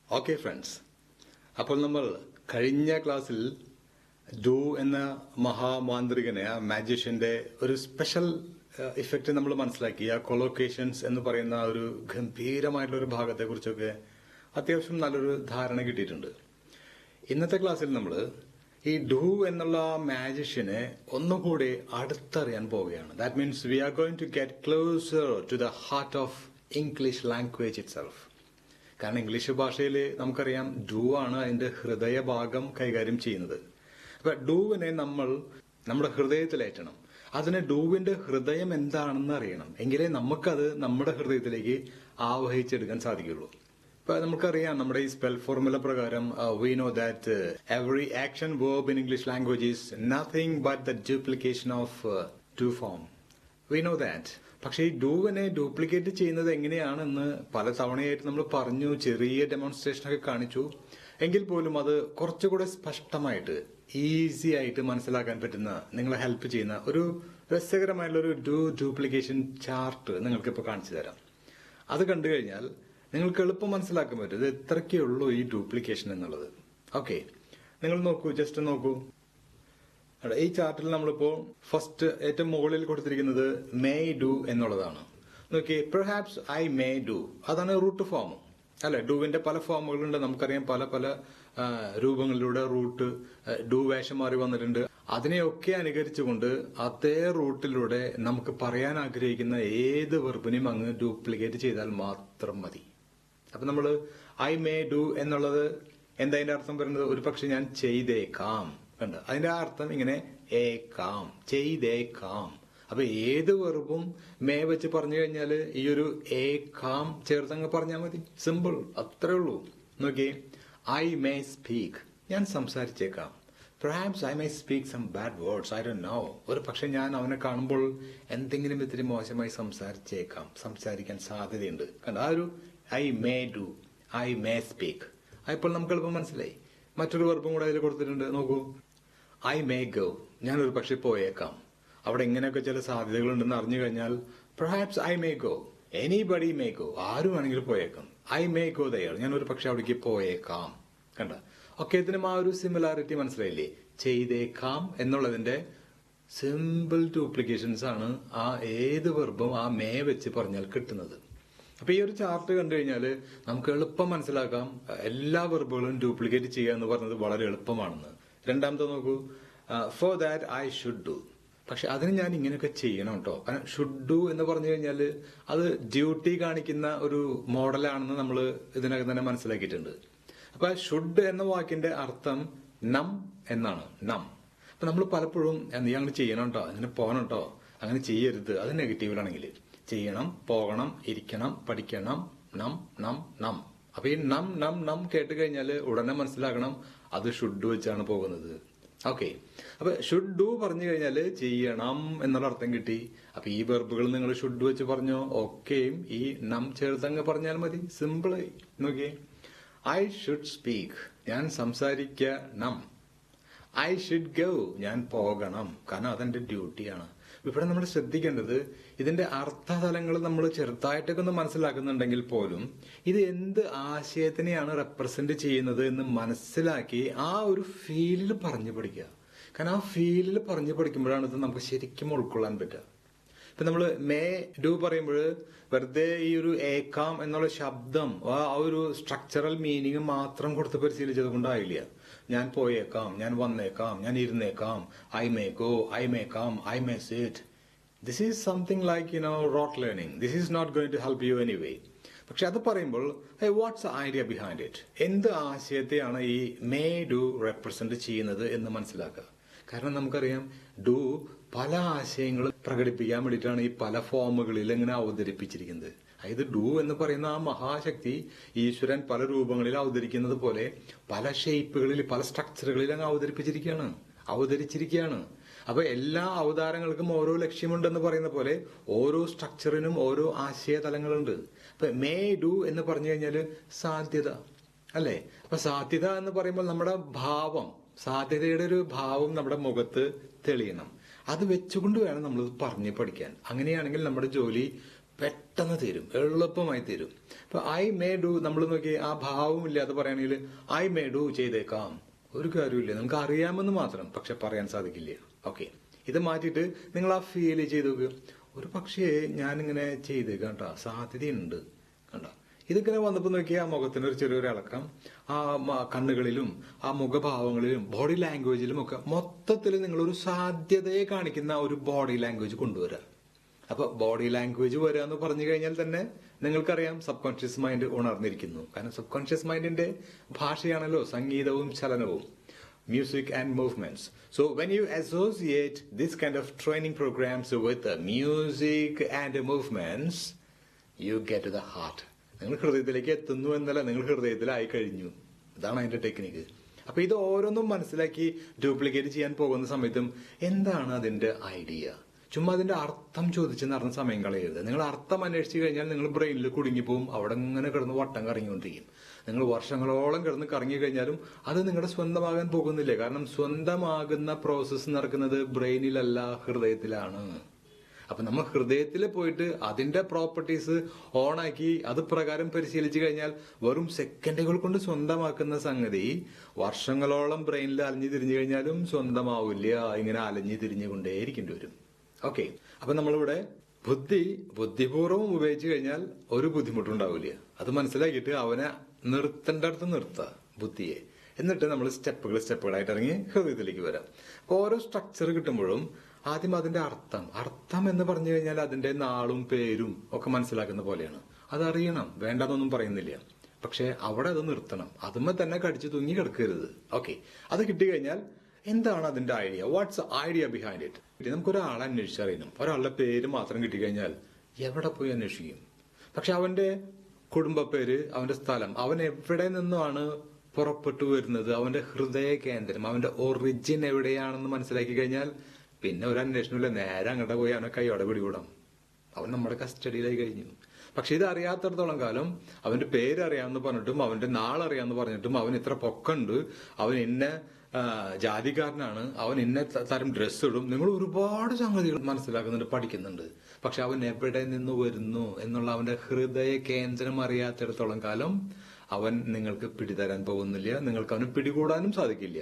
Okay friends, അപ്പോൾ നമ്മൾ കഴിഞ്ഞ ക്ലാസ്സിൽ ഡു എന്ന മഹാമാന്ത്രികനെ, ആ മാജിഷ്യന്റെ ഒരു സ്പെഷ്യൽ ഇഫക്റ്റ് നമ്മൾ മനസ്സിലാക്കി. ആ കൊളോക്കേഷൻസ് എന്ന് പറയുന്ന ഒരു ഗംഭീരമായിട്ടുള്ള ഒരു ഭാഗത്തെ കുറിച്ചൊക്കെ അത്യാവശ്യം നല്ലൊരു ധാരണ കിട്ടിയിട്ടുണ്ട്. ഇന്നത്തെ ക്ലാസ്സിൽ നമ്മൾ ഈ ഡു എന്നുള്ള മാജിഷ്യനെ ഒന്നുകൂടി അടുത്തറിയാൻ പോവുകയാണ്. That means we are going to get closer to the heart of English language itself. കാരണം ഇംഗ്ലീഷ് ഭാഷയിൽ നമുക്കറിയാം ഡു ആണ് അതിന്റെ ഹൃദയഭാഗം കൈകാര്യം ചെയ്യുന്നത്. അപ്പൊ ഡുവിനെ നമ്മൾ നമ്മുടെ ഹൃദയത്തിലേറ്റണം. അതിന് ഡുവിന്റെ ഹൃദയം എന്താണെന്ന് അറിയണം. എങ്കിലേ നമുക്കത് നമ്മുടെ ഹൃദയത്തിലേക്ക് ആവഹിച്ചെടുക്കാൻ സാധിക്കുള്ളൂ. ഇപ്പൊ നമുക്കറിയാം, നമ്മുടെ ഈ സ്പെൽ ഫോർമുല പ്രകാരം we know that every action verb in English language is nothing but the duplication of two form. We know that. പക്ഷേ ഈ ഡുവിനെ ഡ്യൂപ്ലിക്കേറ്റ് ചെയ്യുന്നത് എങ്ങനെയാണെന്ന് പല തവണയായിട്ട് നമ്മൾ പറഞ്ഞു, ചെറിയ ഡെമോൺസ്ട്രേഷൻ ഒക്കെ കാണിച്ചു. എങ്കിൽ പോലും അത് കുറച്ചുകൂടെ സ്പഷ്ടമായിട്ട് ഈസി ആയിട്ട് മനസ്സിലാക്കാൻ പറ്റുന്ന, നിങ്ങളെ ഹെൽപ്പ് ചെയ്യുന്ന ഒരു രസകരമായിട്ടുള്ള ഒരു ഡ്യൂപ്ലിക്കേഷൻ ചാർട്ട് നിങ്ങൾക്ക് ഇപ്പോൾ കാണിച്ചു തരാം. അത് കണ്ടു കഴിഞ്ഞാൽ നിങ്ങൾക്ക് എളുപ്പം മനസ്സിലാക്കാൻ പറ്റും ഇത് എത്രയ്ക്കേ ഉള്ളൂ ഈ ഡ്യൂപ്ലിക്കേഷൻ എന്നുള്ളത്. ഓക്കെ, നിങ്ങൾ നോക്കൂ, ജസ്റ്റ് നോക്കൂ. ഈ ചാർട്ടിൽ നമ്മളിപ്പോ ഫസ്റ്റ് ഏറ്റവും മുകളിൽ കൊടുത്തിരിക്കുന്നത് മേ ഡു എന്നുള്ളതാണ്. നോക്കി, പെർഹാപ്സ് ഐ മേ ഡു, അതാണ് റൂട്ട് ഫോം അല്ലെ. ഡുവിന്റെ പല ഫോമുകളുണ്ട്, നമുക്കറിയാം. പല പല രൂപങ്ങളിലൂടെ റൂട്ട് ഡു വേഷം മാറി വന്നിട്ടുണ്ട്. അതിനെയൊക്കെ അനുകരിച്ചുകൊണ്ട് അതേ റൂട്ടിലൂടെ നമുക്ക് പറയാൻ ആഗ്രഹിക്കുന്ന ഏത് വെർബിനെയും അങ്ങ് ഡ്യൂപ്ലിക്കേറ്റ് ചെയ്താൽ മാത്രം മതി. അപ്പൊ നമ്മള് ഐ മേ ഡു എന്നുള്ളത് എന്താ അതിന്റെ അർത്ഥം വരുന്നത്? ഒരു പക്ഷെ ഞാൻ ചെയ്തേക്കാം കണ്ട്, അതിന്റെ അർത്ഥം ഇങ്ങനെ ഏക്കാം, ചെയ്തേക്കാം. അപ്പൊ ഏത് വെറുപ്പും മേ വെച്ച് പറഞ്ഞു കഴിഞ്ഞാല് ഈ ഒരു ഏക്കാം ചേർത്തങ്ങ് പറഞ്ഞാൽ മതി. സിമ്പിൾ, അത്രേ ഉള്ളൂ. നോക്കി, ഐ മേ സ്പീക്ക്, ഞാൻ സംസാരിച്ചേക്കാം. Perhaps I may speak some bad words, I don't know. ഒരു പക്ഷെ ഞാൻ അവനെ കാണുമ്പോൾ എന്തെങ്കിലും ഇത്തിരി മോശമായി സംസാരിച്ചേക്കാം, സംസാരിക്കാൻ സാധ്യതയുണ്ട് കണ്ട. ആ ഒരു I may do, I may speak, ഇപ്പോൾ നമുക്ക് എളുപ്പം മനസ്സിലായി. മറ്റൊരു വെർബും കൂടെ അതിൽ കൊടുത്തിട്ടുണ്ട്, നോക്കൂ. ഐ മേ ഗോ, ഞാനൊരു പക്ഷെ പോയേക്കാം. അവിടെ ഇങ്ങനെയൊക്കെ ചില സാധ്യതകളുണ്ടെന്ന് അറിഞ്ഞു കഴിഞ്ഞാൽ perhaps I may go, anybody may go, ആരും വേണമെങ്കിലും പോയേക്കാം. ഐ മേ ഗോ ദയർ, ഞാനൊരു പക്ഷെ അവിടേക്ക് പോയേക്കാം കണ്ട. ഒക്കെ ഇതിനും ആ ഒരു സിമിലാരിറ്റി മനസ്സിലായില്ലേ? ചെയ്തേക്കാം എന്നുള്ളതിന്റെ സിമ്പിൾ ഡ്യൂപ്ലിക്കേഷൻസ് ആണ് ആ ഏത് വെർബും ആ മേ വെച്ച് പറഞ്ഞാൽ കിട്ടുന്നത്. അപ്പൊ ഈ ഒരു ചാർട്ട് കണ്ടു കഴിഞ്ഞാൽ നമുക്ക് എളുപ്പം മനസ്സിലാക്കാം എല്ലാ വെർബുകളും ഡ്യൂപ്ലിക്കേറ്റ് ചെയ്യുക എന്ന് പറഞ്ഞത് വളരെ എളുപ്പമാണെന്ന്. രണ്ടാമത്തെ നോക്കൂ, for that I should do, പക്ഷെ അതിന് ഞാൻ ഇങ്ങനെയൊക്കെ ചെയ്യണം കേട്ടോ. കാരണം ഷുഡ് ഡു എന്ന് പറഞ്ഞു കഴിഞ്ഞാൽ അത് ഡ്യൂട്ടി കാണിക്കുന്ന ഒരു മോഡലാണെന്ന് നമ്മൾ ഇതിനകം തന്നെ മനസ്സിലാക്കിയിട്ടുണ്ട്. അപ്പൊ ഷുഡ് എന്ന വാക്കിന്റെ അർത്ഥം നം എന്നാണ്, നം. അപ്പൊ നമ്മൾ പലപ്പോഴും നീ അങ്ങനെ ചെയ്യണം കേട്ടോ, അങ്ങനെ പോകണം കേട്ടോ, അങ്ങനെ ചെയ്യരുത്, അത് നെഗറ്റീവിലാണെങ്കിൽ. ചെയ്യണം, പോകണം, ഇരിക്കണം, പഠിക്കണം, നം നം നം. അപ്പൊ ഈ നം നം നം കേട്ട് കഴിഞ്ഞാൽ ഉടനെ മനസ്സിലാക്കണം അത് ഷുഡ് വെച്ചാണ് പോകുന്നത്. ഓക്കെ, അപ്പൊ ഷുഡ് ഡു പറഞ്ഞു കഴിഞ്ഞാല് ചെയ്യണം എന്നുള്ള അർത്ഥം കിട്ടി. അപ്പൊ ഈ വെർബുകൾ നിങ്ങൾ ഷുഡ് വെച്ച് പറഞ്ഞോ, ഒക്കെയും ഈ നം ചേർത്തങ്ങ് പറഞ്ഞാൽ മതി, സിമ്പിളായി. നോക്കിയേ, ഐ ഷുഡ് സ്പീക്ക്, ഞാൻ സംസാരിക്കണം. ഐ ഷുഡ് ഗോ, ഞാൻ പോകണം, കാരണം അതെന്റെ ഡ്യൂട്ടിയാണ്. ഇവിടെ നമ്മൾ ശ്രദ്ധിക്കേണ്ടത് ഇതിന്റെ അർത്ഥതലങ്ങൾ നമ്മൾ ചെറുതായിട്ടൊക്കെ ഒന്ന് മനസ്സിലാക്കുന്നുണ്ടെങ്കിൽ പോലും ഇത് എന്ത് ആശയത്തിനെയാണ് റെപ്രസെന്റ് ചെയ്യുന്നത് എന്ന് മനസ്സിലാക്കി ആ ഒരു ഫീലിൽ പറഞ്ഞു പഠിക്കുക. കാരണം ആ ഫീലിൽ പറഞ്ഞു പഠിക്കുമ്പോഴാണ് ഇത് നമുക്ക് ശരിക്കും ഉൾക്കൊള്ളാൻ പറ്റുക. ഇപ്പൊ നമ്മൾ മേ ഡു പറയുമ്പോൾ വെറുതെ ഈ ഒരു ഏക്കാം എന്നുള്ള ശബ്ദം ആ ഒരു സ്ട്രക്ചറൽ മീനിങ് മാത്രം കൊടുത്ത് പരിശീലിച്ചത് കൊണ്ടായില്ല. ഞാൻ പോയേക്കാം, ഞാൻ വന്നേക്കാം, ഞാൻ ഇരുന്നേക്കാം, I may go, I may come, I may sit. This is something like rote learning. This is not going to help you anyway. പക്ഷെ അത് പറയുമ്പോൾ വാട്ട്സ് ഐഡിയ ബിഹൈൻഡ് ഇറ്റ്, എന്ത് ആശയത്തെയാണ് ഈ മേ ഡു റെപ്രസെന്റ് ചെയ്യുന്നത് എന്ന് മനസ്സിലാക്കുക. കാരണം നമുക്കറിയാം ഡു പല ആശയങ്ങളും പ്രകടിപ്പിക്കാൻ വേണ്ടിയിട്ടാണ് ഈ പല ഫോമുകളിൽ ഇങ്ങനെ അവതരിപ്പിച്ചിരിക്കുന്നത്. അതായത് ഡു എന്ന് പറയുന്ന ആ മഹാശക്തി ഈശ്വരൻ പല രൂപങ്ങളിൽ അവതരിക്കുന്നത് പോലെ പല ഷേപ്പുകളിൽ, പല സ്ട്രക്ചറുകളിൽ അങ്ങ് അവതരിച്ചിരിക്കുകയാണ്. അപ്പൊ എല്ലാ അവതാരങ്ങൾക്കും ഓരോ ലക്ഷ്യമുണ്ടെന്ന് പറയുന്ന പോലെ ഓരോ സ്ട്രക്ചറിനും ഓരോ ആശയതലങ്ങളുണ്ട്. അപ്പൊ മേ ഡു എന്ന് പറഞ്ഞു കഴിഞ്ഞാൽ സാധ്യത അല്ലെ. അപ്പൊ സാധ്യത എന്ന് പറയുമ്പോൾ നമ്മുടെ ഭാവം, സാധ്യതയുടെ ഒരു ഭാവം നമ്മുടെ മുഖത്ത് തെളിയണം. അത് വെച്ചുകൊണ്ട് വേണം നമ്മൾ പറഞ്ഞു പഠിക്കാൻ. അങ്ങനെയാണെങ്കിൽ നമ്മുടെ ജോലി പെട്ടെന്ന് തീരും, എളുപ്പമായി തീരും. ഇപ്പൊ ഐ മേ ഡു നമ്മൾ നോക്കി ആ ഭാവം ഇല്ലാതെ പറയുകയാണെങ്കിൽ ഐ മേ ഡു ചെയ്തേക്കാം, ഒരു കാര്യമില്ല, നമുക്ക് അറിയാമെന്ന് മാത്രം, പക്ഷെ പറയാൻ സാധിക്കില്ല. ഓക്കെ, ഇത് മാറ്റിയിട്ട് നിങ്ങൾ ആ ഫീൽ ചെയ്ത് നോക്കുക, ഒരു പക്ഷേ ഞാനിങ്ങനെ ചെയ്തേക്കാം കേട്ടോ, സാധ്യതയുണ്ട് കണ്ടോ. ഇതിങ്ങനെ വന്നപ്പോൾ നോക്കിയാൽ ആ മുഖത്തിന് ഒരു ചെറിയൊരു ഇളക്കം, ആ കണ്ണുകളിലും ആ മുഖഭാവങ്ങളിലും ബോഡി ലാംഗ്വേജിലും ഒക്കെ മൊത്തത്തിൽ നിങ്ങളൊരു സാധ്യതയെ കാണിക്കുന്ന ഒരു ബോഡി ലാംഗ്വേജ് കൊണ്ടുവരിക. അപ്പൊ ബോഡി ലാംഗ്വേജ് വരിക എന്ന് പറഞ്ഞു കഴിഞ്ഞാൽ തന്നെ നിങ്ങൾക്കറിയാം സബ് കോൺഷ്യസ് മൈൻഡ് ഉണർന്നിരിക്കുന്നു. കാരണം സബ് കോൺഷ്യസ് മൈൻഡിന്റെ ഭാഷയാണല്ലോ സംഗീതവും ചലനവും, music and movements. So when you associate this kind of training programs with music and movements, you get to the heart. നിങ്ങൾ ഹൃദയത്തിലേക്ക് എത്തുന്നു എന്നല്ല, നിങ്ങൾ ഹൃദയത്തിലായി കഴിഞ്ഞു. ഇതാണ് അതിന്റെ ടെക്നിക്ക്. അപ്പൊ ഇത് ഓരോന്നും മനസ്സിലാക്കി ഡ്യൂപ്ലിക്കേറ്റ് ചെയ്യാൻ പോകുന്ന സമയത്തും എന്താണ് അതിന്റെ ഐഡിയ, ചുമ്മാ അതിന്റെ അർത്ഥം ചോദിച്ച് നടന്ന സമയം കളയരുത്. നിങ്ങൾ അർത്ഥം അന്വേഷിച്ച് കഴിഞ്ഞാൽ നിങ്ങൾ ബ്രെയിനിൽ കുടുങ്ങിപ്പോവും, അവിടെ ഇങ്ങനെ കിടന്ന് വട്ടം കറങ്ങിക്കൊണ്ടിരിക്കും. നിങ്ങൾ വർഷങ്ങളോളം കിടന്ന് കറങ്ങി കഴിഞ്ഞാലും അത് നിങ്ങളുടെ സ്വന്തമാകാൻ പോകുന്നില്ല. കാരണം സ്വന്തമാകുന്ന പ്രോസസ്സ് നടക്കുന്നത് ബ്രെയിനിലല്ല, ഹൃദയത്തിലാണ്. അപ്പൊ നമ്മൾ ഹൃദയത്തിൽ പോയിട്ട് അതിന്റെ പ്രോപ്പർട്ടീസ് ഓണാക്കി അത് പ്രകാരം പരിശീലിച്ചു കഴിഞ്ഞാൽ വെറും സെക്കൻഡുകൾ കൊണ്ട് സ്വന്തമാക്കുന്ന സംഗതി വർഷങ്ങളോളം ബ്രെയിനിൽ അലഞ്ഞു തിരിഞ്ഞു കഴിഞ്ഞാലും സ്വന്തമാവില്ല. ഇങ്ങനെ അലഞ്ഞു തിരിഞ്ഞുകൊണ്ടേയിരിക്കേണ്ടി വരും. ഓക്കെ, അപ്പൊ നമ്മളിവിടെ ബുദ്ധിപൂർവ്വം ഉപയോഗിച്ചു കഴിഞ്ഞാൽ ഒരു ബുദ്ധിമുട്ടുണ്ടാവില്ല. അത് മനസ്സിലാക്കിയിട്ട് അവനെ നിർത്തേണ്ട അടുത്ത് നിർത്തുക ബുദ്ധിയെ. എന്നിട്ട് നമ്മൾ സ്റ്റെപ്പുകളായിട്ട് ഇറങ്ങി ഹൃദയത്തിലേക്ക് വരാം. അപ്പൊ ഓരോ സ്ട്രക്ചർ കിട്ടുമ്പോഴും ആദ്യം അതിന്റെ അർത്ഥം എന്ന് പറഞ്ഞു കഴിഞ്ഞാൽ അതിന്റെ നാളും പേരും ഒക്കെ മനസ്സിലാക്കുന്ന പോലെയാണ്. അതറിയണം, വേണ്ടെന്നൊന്നും പറയുന്നില്ല. പക്ഷെ അവിടെ അത് നിർത്തണം, അതുമ്മ തന്നെ കടിച്ചു തൂങ്ങി കിടക്കരുത്. ഓക്കെ, അത് കിട്ടിക്കഴിഞ്ഞാൽ എന്താണ് അതിന്റെ idea, what's idea behind it. നമുക്കൊരാളെ അന്വേഷിച്ചറിയണം. ഒരാളുടെ പേര് മാത്രം കിട്ടിക്കഴിഞ്ഞാൽ എവിടെ പോയി അന്വേഷിക്കും? പക്ഷെ അവന്റെ കുടുംബ പേര്, അവന്റെ സ്ഥലം, അവൻ എവിടെ നിന്നാണ് പുറപ്പെട്ടു വരുന്നത്, അവന്റെ ഹൃദയ കേന്ദ്രം, അവന്റെ ഒറിജിൻ എവിടെയാണെന്ന് മനസ്സിലാക്കി കഴിഞ്ഞാൽ പിന്നെ ഒരു അന്വേഷണമില്ല, നേരെ അങ്ങോട്ട് പോയി അവനെ കൈയോടെ പിടികൂടാം. അവൻ നമ്മുടെ കസ്റ്റഡിയിലായി കഴിഞ്ഞു. പക്ഷെ ഇത് അറിയാത്തടത്തോളം കാലം അവന്റെ പേര് അറിയാമെന്ന് പറഞ്ഞിട്ടും അവന്റെ നാളറിയാമെന്ന് പറഞ്ഞിട്ടും അവൻ ഇത്ര പൊക്കുണ്ട്, അവൻ ഇന്ന ജാതിക്കാരനാണ്, അവൻ ഇന്ന തരം ഡ്രസ്സ് ഇടും, നിങ്ങൾ ഒരുപാട് സംഗതികൾ മനസ്സിലാക്കുന്നുണ്ട്, പഠിക്കുന്നുണ്ട്. പക്ഷെ അവൻ എവിടെ നിന്ന് വരുന്നു എന്നുള്ള അവന്റെ ഹൃദയ കേന്ദ്രം അറിയാത്തിടത്തോളം കാലം അവൻ നിങ്ങൾക്ക് പിടിതരാൻ പോകുന്നില്ല, നിങ്ങൾക്ക് അവന് പിടികൂടാനും സാധിക്കില്ല.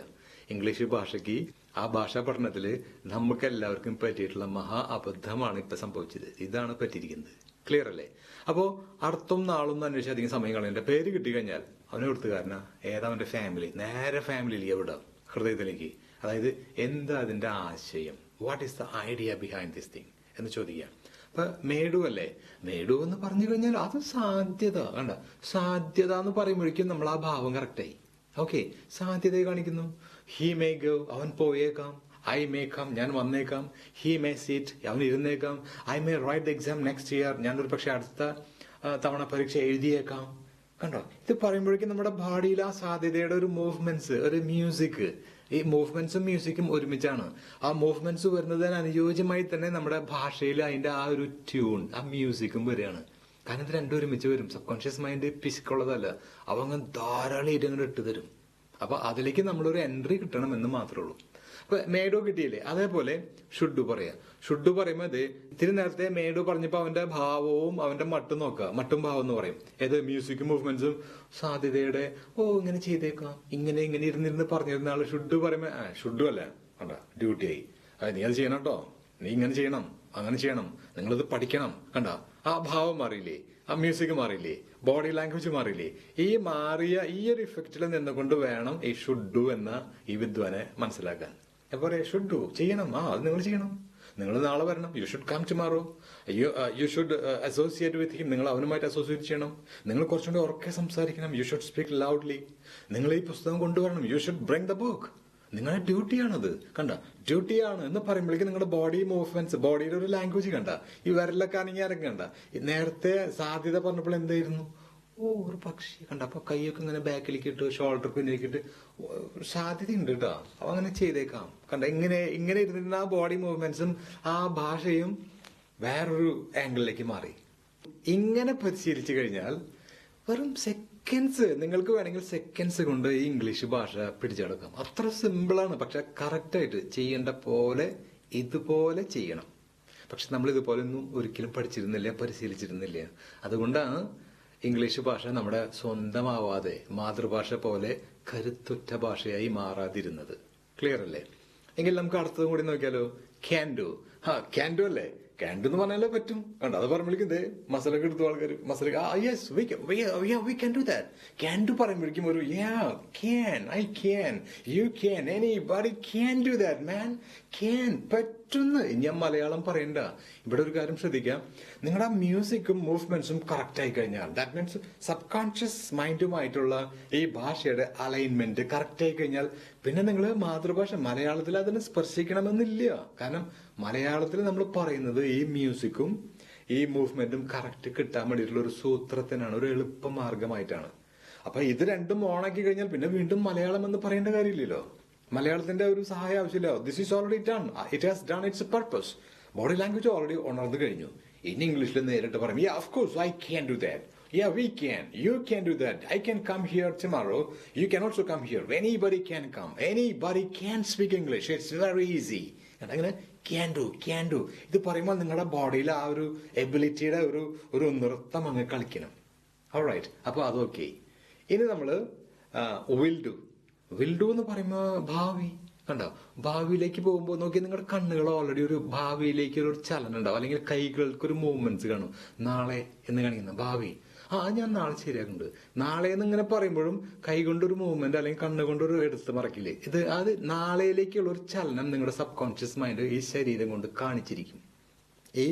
ഇംഗ്ലീഷ് ഭാഷയ്ക്ക് ആ ഭാഷാ പഠനത്തില് നമുക്ക് എല്ലാവർക്കും പറ്റിയിട്ടുള്ള മഹാ അബദ്ധമാണ് ഇപ്പൊ സംഭവിച്ചത്. ഇതാണ് പറ്റിയിരിക്കുന്നത്. ക്ലിയർ അല്ലേ? അപ്പോ അർത്ഥം നാളും അന്വേഷിച്ച് അധികം സമയം കളയണ്ട. പേര് കിട്ടിക്കഴിഞ്ഞാൽ അവനെ എഴുത്തുകാരനാ, ഏതാവന്റെ ഫാമിലി, നേരെ ഫാമിലിയിലേക്ക് എവിടെ, ഹൃദയത്തിലേക്ക്. അതായത് എന്താ അതിന്റെ ആശയം, what is the idea behind this thing എന്ന് ചോദിക്കുക. അപ്പൊ മേഡു അല്ലേ, മേഡു എന്ന് പറഞ്ഞു കഴിഞ്ഞാൽ അത് സാധ്യത. കണ്ട, സാധ്യത എന്ന് പറയുമ്പോഴേക്കും നമ്മൾ ആ ഭാവം കറക്റ്റായി. ഓക്കെ, സാധ്യതയെ കാണിക്കുന്നു. ഹി മേ ഗോ, അവൻ പോയേക്കാം. ഐ മേ കം, ഞാൻ വന്നേക്കാം. ഹി മേ സിറ്റ്, അവൻ ഇരുന്നേക്കാം. I may write the exam next year, ഞാൻ ഒരു പക്ഷെ അടുത്ത തവണ പരീക്ഷ എഴുതിയേക്കാം. കണ്ടോ, ഇത് പറയുമ്പോഴേക്കും നമ്മുടെ ബോഡിയിൽ ആ സാധ്യതയുടെ ഒരു മൂവ്മെന്റ്സ്, ഒരു മ്യൂസിക്, ഈ മൂവ്മെന്റ്സും മ്യൂസിക്കും ഒരുമിച്ചാണ്. ആ മൂവ്മെന്റ്സ് വരുന്നതിന് അനുയോജ്യമായി തന്നെ നമ്മുടെ ഭാഷയിൽ അതിന്റെ ആ ഒരു ട്യൂൺ, ആ മ്യൂസിക്കും വരികയാണ്. കാരണം ഇത് രണ്ടും ഒരുമിച്ച് വരും. സബ് കോൺഷ്യസ് മൈൻഡ് പിശുക്കുള്ളതല്ല, അവ അങ്ങനെ ധാരാളം ഇരങ്ങൾ ഇട്ട് തരും. അപ്പൊ അതിലേക്ക് നമ്മളൊരു എൻട്രി കിട്ടണം എന്ന് മാത്രമേ ഉള്ളൂ. അപ്പൊ മേഡോ കിട്ടിയില്ലേ, അതേപോലെ ഷുഡ് പറയാ. ഷുഡ് പറയുമ്പോൾ ഇത് ഇത്തിരി നേരത്തെ മേഡോ പറഞ്ഞപ്പോ അവന്റെ ഭാവവും അവന്റെ മട്ടും നോക്കുക, മട്ടും ഭാവം എന്ന് പറയും. ഏത് മ്യൂസിക്കും മൂവ്മെന്റ്സും സാധ്യതയുടെ ഇങ്ങനെ ചെയ്തേക്കാം, ഇങ്ങനെ ഇരുന്നിരുന്ന് പറഞ്ഞിരുന്ന ആള് ഷുഡ് പറയുമ്പോ ഷുഡും അല്ല, കണ്ട ഡ്യൂട്ടി ആയി, നീ അത് ചെയ്യണം കേട്ടോ, നീ ഇങ്ങനെ ചെയ്യണം, അങ്ങനെ ചെയ്യണം, നിങ്ങളിത് പഠിക്കണം. കണ്ട, ആ ഭാവം മാറിയില്ലേ, ആ മ്യൂസിക് മാറിയില്ലേ, ബോഡി ലാംഗ്വേജ് മാറിയില്ലേ. ഈ മാറിയ ഈ ഒരു ഇഫക്റ്റിൽ നിന്നുകൊണ്ട് വേണം ഈ ഷുഡ് എന്ന ഈ വിദ്വാനെ മനസ്സിലാക്കാൻ. എപ്പോ ഷുഡ് ഡു ചെയ്യണം, അത് നിങ്ങൾ ചെയ്യണം, നിങ്ങൾ നാളെ വരണം, you should come tomorrow, you should associate with him, നിങ്ങൾ അവനുമായിട്ട് അസോസിയേറ്റ് ചെയ്യണം, നിങ്ങൾ കുറച്ചുകൂടി ഉറക്കെ സംസാരിക്കണം, യു ഷുഡ് സ്പീക്ക് ലൗഡ്ലി, നിങ്ങൾ ഈ പുസ്തകം കൊണ്ടുവരണം, you should bring the book. നിങ്ങളുടെ ഡ്യൂട്ടിയാണത്. കണ്ട, ഡ്യൂട്ടിയാണ് എന്ന് പറയുമ്പോഴേക്കും നിങ്ങളുടെ ബോഡി മൂവ്മെന്റ്സ്, ബോഡിയുടെ ഒരു ലാംഗ്വേജ് കണ്ട, ഈ വിരലൊക്കെ അനങ്ങിയാരൊക്കെ കണ്ട. നേരത്തെ സാധ്യത പറഞ്ഞപ്പോൾ എന്തായിരുന്നു, ഒരു പക്ഷി കണ്ട, അപ്പൊ കൈയൊക്കെ ഇങ്ങനെ ബാക്കിലേക്ക് ഇട്ട് ഷോൾഡർ പിന്നിലേക്ക് ഇട്ട് സാധ്യതയുണ്ട് കേട്ടോ, അപ്പൊ അങ്ങനെ ചെയ്തേക്കാം. കണ്ട, ഇങ്ങനെ ഇരുന്നിരുന്ന ആ ബോഡി മൂവ്മെന്റ്സും ആ ഭാഷയും വേറൊരു ആംഗിളിലേക്ക് മാറി. ഇങ്ങനെ പരിശീലിച്ചു കഴിഞ്ഞാൽ വെറും സെക്കൻഡ്സ്, നിങ്ങൾക്ക് വേണമെങ്കിൽ സെക്കൻഡ്സ് കൊണ്ട് ഈ ഇംഗ്ലീഷ് ഭാഷ പിടിച്ചെടുക്കാം. അത്ര സിമ്പിളാണ്. പക്ഷെ കറക്റ്റായിട്ട് ചെയ്യേണ്ട പോലെ ഇതുപോലെ ചെയ്യണം. പക്ഷെ നമ്മൾ ഇതുപോലൊന്നും ഒരിക്കലും പഠിച്ചിരുന്നില്ല, പരിശീലിച്ചിരുന്നില്ല. അതുകൊണ്ടാണ് ഇംഗ്ലീഷ് ഭാഷ നമ്മുടെ സ്വന്തമാവാതെ മാതൃഭാഷ പോലെ കരുത്തുറ്റ ഭാഷയായി മാറാതിരുന്നത്. ക്ലിയർ അല്ലേ? എങ്കിൽ നമുക്ക് അടുത്തതും കൂടി നോക്കിയാലോ. Can do. ക്യാൻ ഡു അല്ലേ? ക്യാൻ ഡു എന്ന് പറഞ്ഞാലേ പറ്റും. കണ്ടോ, അത് പറയുമ്പോഴേക്കും ഇതേ മസലൊക്കെ എടുത്തു ആൾക്കാർ yes we can do that. Can do പറയുമ്പോഴേക്കും ഒരു can, I can, you can, anybody can do that man. Can, പറ്റുന്നു. ഞാൻ മലയാളം പറയണ്ട. ഇവിടെ ഒരു കാര്യം ശ്രദ്ധിക്കാം. നിങ്ങളുടെ മ്യൂസിക്കും മൂവ്മെന്റ്സും കറക്റ്റ് ആയി കഴിഞ്ഞാൽ, ദാറ്റ് മീൻസ് സബ് കോൺഷ്യസ് മൈൻഡുമായിട്ടുള്ള ഈ ഭാഷയുടെ അലൈൻമെന്റ് കറക്റ്റ് ആയി കഴിഞ്ഞാൽ പിന്നെ നിങ്ങൾ മാതൃഭാഷ മലയാളത്തിൽ അതിനെ സ്പർശിക്കണമെന്നില്ല. കാരണം മലയാളത്തിൽ നമ്മൾ പറയുന്നത് ഈ മ്യൂസിക്കും ഈ മൂവ്മെന്റും കറക്റ്റ് കിട്ടാൻ വേണ്ടിയിട്ടുള്ള ഒരു സൂത്രത്തിനാണ്, ഒരു എളുപ്പ മാർഗമായിട്ടാണ്. അപ്പൊ ഇത് രണ്ടും ഓണാക്കി കഴിഞ്ഞാൽ പിന്നെ വീണ്ടും മലയാളം എന്ന് പറയേണ്ട കാര്യമില്ലല്ലോ. മലയാളത്തിന്റെ ഒരു സഹായം ആവശ്യമില്ല. This is already done, it has done it's purpose. Body language already ഉണർന്നു കഴിഞ്ഞു. ഇനി ഇംഗ്ലീഷിൽ നേരിട്ട് പറയും of course I can do that. We can. You can do that. I can come here tomorrow. You can also come here. Anybody can come. Anybody can speak English. It's very easy. അങ്ങനെ can do. ഇത് പറയുമ്പോൾ നിങ്ങളുടെ ബോഡിയിൽ ആ ഒരു എബിലിറ്റിയുടെ ഒരു നൃത്തം അങ്ങ് കളിക്കണം. ഓൾറൈറ്റ്, അപ്പൊ അതൊക്കെ. ഇനി നമ്മള് വിൽ ഡു എന്ന് പറയുമ്പോ ഭാവി. കണ്ടോ, ഭാവിയിലേക്ക് പോകുമ്പോൾ നോക്കി നിങ്ങളുടെ കണ്ണുകൾ ഓൾറെഡി ഒരു ഭാവിയിലേക്ക് ഒരു ചലനം ഉണ്ടാവും, അല്ലെങ്കിൽ കൈകൾക്ക് ഒരു മൂവ്മെന്റ്സ് കാണും. നാളെ എന്ന് കാണിക്കുന്ന ഭാവി. ഞാൻ നാളെ ശരിയാക്കുന്നുണ്ട്. നാളെ എന്ന് ഇങ്ങനെ പറയുമ്പോഴും കൈ കൊണ്ടൊരു മൂവ്മെന്റ് അല്ലെങ്കിൽ കണ്ണുകൊണ്ടൊരു എടുത്ത് മറക്കില്ലേ, അത് നാളെയിലേക്കുള്ള ഒരു ചലനം നിങ്ങളുടെ സബ് കോൺഷ്യസ് മൈൻഡ് ഈ ശരീരം കൊണ്ട് കാണിച്ചിരിക്കും. ഈ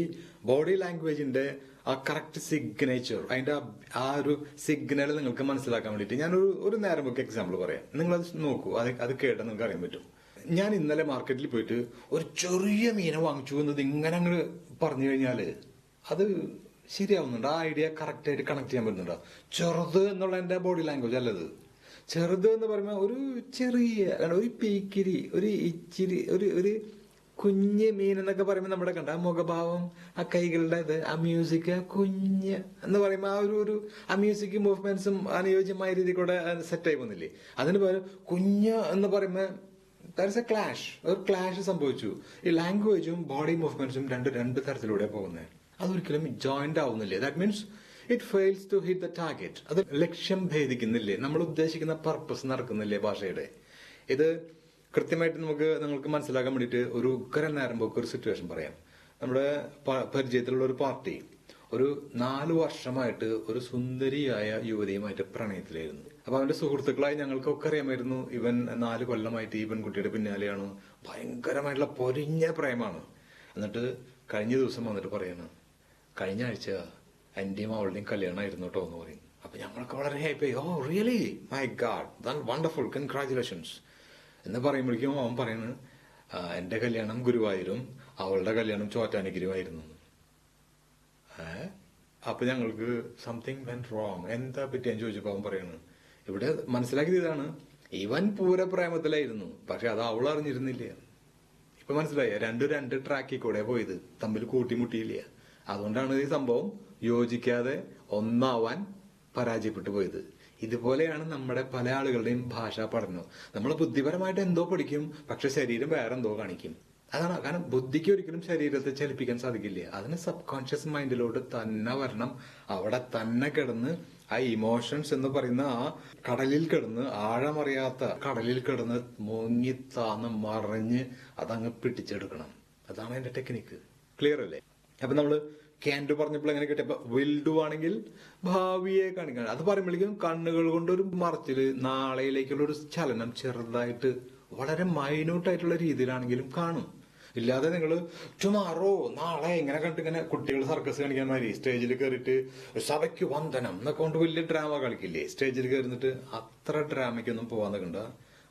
ബോഡി ലാംഗ്വേജിന്റെ ആ കറക്റ്റ് സിഗ്നേച്ചർ, അതിന്റെ ആ ഒരു സിഗ്നൽ നിങ്ങൾക്ക് മനസ്സിലാക്കാൻ വേണ്ടിയിട്ട് ഞാൻ ഒരു നേരം പോക്ക് എക്സാമ്പിൾ പറയാം. നിങ്ങളത് നോക്കൂ, അത് കേട്ടാൽ നിങ്ങൾക്ക് അറിയാൻ പറ്റും. ഞാൻ ഇന്നലെ മാർക്കറ്റിൽ പോയിട്ട് ഒരു ചെറിയ മീനെ വാങ്ങിച്ചു എന്നത് ഇങ്ങനെ അങ്ങ് പറഞ്ഞു കഴിഞ്ഞാല് അത് ശരിയാവുന്നുണ്ട്. ആ ഐഡിയ കറക്റ്റ് ആയിട്ട് കണക്ട് ചെയ്യാൻ പറ്റുന്നുണ്ടോ? ചെറുത് എന്നുള്ള എന്റെ ബോഡി ലാംഗ്വേജ് അല്ലത്. ചെറുത് എന്ന് പറയുമ്പോൾ ഒരു ചെറിയ, ഒരു പീക്കിരി, ഒരു ഇച്ചിരി, ഒരു കുഞ്ഞ് മീൻ എന്നൊക്കെ പറയുമ്പോൾ നമ്മുടെ കണ്ട ആ മുഖഭാവം, ആ കൈകളുടെ ഇത്, ആ മ്യൂസിക്, കുഞ്ഞ് എന്ന് പറയുമ്പോൾ ആ മ്യൂസിക് മൂവ്മെന്റ്സും അനുയോജ്യമായ രീതിയിൽ കൂടെ സെറ്റ് ആയി പോകുന്നില്ലേ. അതിന് പകരം കുഞ്ഞ് എന്ന് പറയുമ്പോൾ ഒരു ക്ലാഷ് സംഭവിച്ചു. ഈ ലാംഗ്വേജും ബോഡി മൂവ്മെന്റ്സും രണ്ട് തരത്തിലൂടെ പോകുന്നത്. അതൊരിക്കലും ജോയിന്റ് ആവുന്നില്ലേ. That means it fails to hit the target. അത് ലക്ഷ്യം ഭേദിക്കുന്നില്ലേ, നമ്മൾ ഉദ്ദേശിക്കുന്ന പർപ്പസ് നടക്കുന്നില്ലേ ഭാഷയുടെ. ഇത് കൃത്യമായിട്ട് നിങ്ങൾക്ക് മനസ്സിലാക്കാൻ വേണ്ടിയിട്ട് ഒരു ഉഗ്ര നേരം പോക്ക് ഒരു സിറ്റുവേഷൻ പറയാം. നമ്മുടെ പരിചയത്തിലുള്ള ഒരു പാർട്ടി ഒരു 4 വർഷമായിട്ട് ഒരു സുന്ദരിയായ യുവതിയുമായിട്ട് പ്രണയത്തിലായിരുന്നു. അപ്പൊ അവന്റെ സുഹൃത്തുക്കളായി ഞങ്ങൾക്കൊക്കെ അറിയാമായിരുന്നു ഇവൻ 4 കൊല്ലമായിട്ട് ഈ പെൺകുട്ടിയുടെ പിന്നാലെയാണ്, ഭയങ്കരമായിട്ടുള്ള പൊരിഞ്ഞ പ്രേമാണ്. എന്നിട്ട് കഴിഞ്ഞ ദിവസം വന്നിട്ട് പറയാണ്, കഴിഞ്ഞ ആഴ്ച എന്റെയും അവളുടെയും കല്യാണമായിരുന്നു കേട്ടോ എന്ന് പറയും. അപ്പൊ ഞങ്ങൾക്ക് വളരെ happy. Really, my God, wonderful, congratulations എന്ന് പറയുമ്പോഴേക്കും അവൻ പറയുന്നത് എന്റെ കല്യാണം ഗുരുവായൂരും അവളുടെ കല്യാണം ചോറ്റാനിക്കരുമായിരുന്നു. അപ്പൊ ഞങ്ങൾക്ക് സംതിങ് വെന്റ് റോങ്. എന്താ പറ്റിയെന്ന് ചോദിച്ചപ്പോ അവൻ പറയുന്നത്, ഇവിടെ മനസ്സിലാക്കിയത് ഇതാണ്, ഇവൻ പൂരപ്രേമത്തിലായിരുന്നു, പക്ഷെ അത് അവൾ അറിഞ്ഞിരുന്നില്ല. ഇപ്പൊ മനസ്സിലായ, രണ്ട് ട്രാക്കിൽ കൂടെ പോയത്, തമ്മിൽ കൂട്ടിമുട്ടിയില്ല. അതുകൊണ്ടാണ് ഈ സംഭവം യോജിക്കാതെ ഒന്നാവാൻ പരാജയപ്പെട്ടു പോയത്. ഇതുപോലെയാണ് നമ്മുടെ പല ആളുകളുടെയും ഭാഷാ പഠനം. നമ്മൾ ബുദ്ധിപരമായിട്ട് എന്തോ പഠിക്കും, പക്ഷെ ശരീരം വേറെ എന്തോ കാണിക്കും. അതാണ്. കാരണം ബുദ്ധിക്ക് ഒരിക്കലും ശരീരത്തെ ചലിപ്പിക്കാൻ സാധിക്കില്ല. അതിന് സബ് കോൺഷ്യസ് മൈൻഡിലോട്ട് തന്നെ വരണം. അവിടെ തന്നെ കിടന്ന് ആ ഇമോഷൻസ് എന്ന് പറയുന്ന ആ കടലിൽ കിടന്ന്, ആഴമറിയാത്ത കടലിൽ കിടന്ന് മുങ്ങിത്താന്ന് മറിഞ്ഞ് അതങ്ങ് പിടിച്ചെടുക്കണം. അതാണ് അതിന്റെ ടെക്നിക്ക്. ക്ലിയർ അല്ലേ? അപ്പൊ നമ്മള് ക്യാൻ ഡു പറഞ്ഞപ്പോൾ എങ്ങനെ കിട്ടിയപ്പോ വിൽ ഡു ആണെങ്കിൽ ഭാവിയെ കാണിക്കണം. അത് പറയുമ്പോഴേക്കും കണ്ണുകൾ കൊണ്ടൊരു മറച്ചില്, നാളെയിലേക്കുള്ള ഒരു ചലനം ചെറുതായിട്ട് വളരെ മൈന്യൂട്ടായിട്ടുള്ള രീതിയിലാണെങ്കിലും കാണും. ഇല്ലാതെ നിങ്ങൾ ടുമാറോ, നാളെ ഇങ്ങനെ കണ്ടിട്ട് ഇങ്ങനെ കുട്ടികൾ സർക്കസ് കാണിക്കാൻ മാതിരി സ്റ്റേജിൽ കയറിയിട്ട് സഭയ്ക്ക് വന്ദനം എന്നൊക്കെ കൊണ്ട് വലിയ ഡ്രാമ കളിക്കില്ലേ, സ്റ്റേജിൽ കയറിന്നിട്ട് അത്ര ഡ്രാമയ്ക്കൊന്നും പോവാൻ നിൽക്കണ്ട.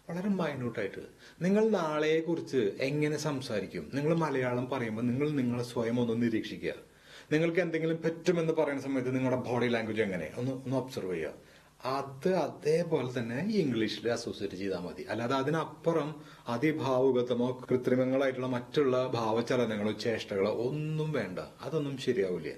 വളരെ മൈന്യൂട്ടായിട്ട് നിങ്ങൾ നാളെയെ കുറിച്ച് എങ്ങനെ സംസാരിക്കും. നിങ്ങൾ മലയാളം പറയുമ്പോൾ നിങ്ങളെ സ്വയം ഒന്ന് നിരീക്ഷിക്കുക. നിങ്ങൾക്ക് എന്തെങ്കിലും പറ്റുമെന്ന് പറയുന്ന സമയത്ത് നിങ്ങളുടെ ബോഡി ലാംഗ്വേജ് എങ്ങനെ ഒന്ന് ഒബ്സർവ് ചെയ്യുക. അത് അതേപോലെ തന്നെ ഈ ഇംഗ്ലീഷിൽ അസോസിയേറ്റ് ചെയ്താൽ മതി. അല്ലാതെ അതിനപ്പുറം അതിഭാവുകത്വമോ കൃത്രിമങ്ങളായിട്ടുള്ള മറ്റുള്ള ഭാവചലനങ്ങളോ ചേഷ്ടകളോ ഒന്നും വേണ്ട. അതൊന്നും ശരിയാവില്ല.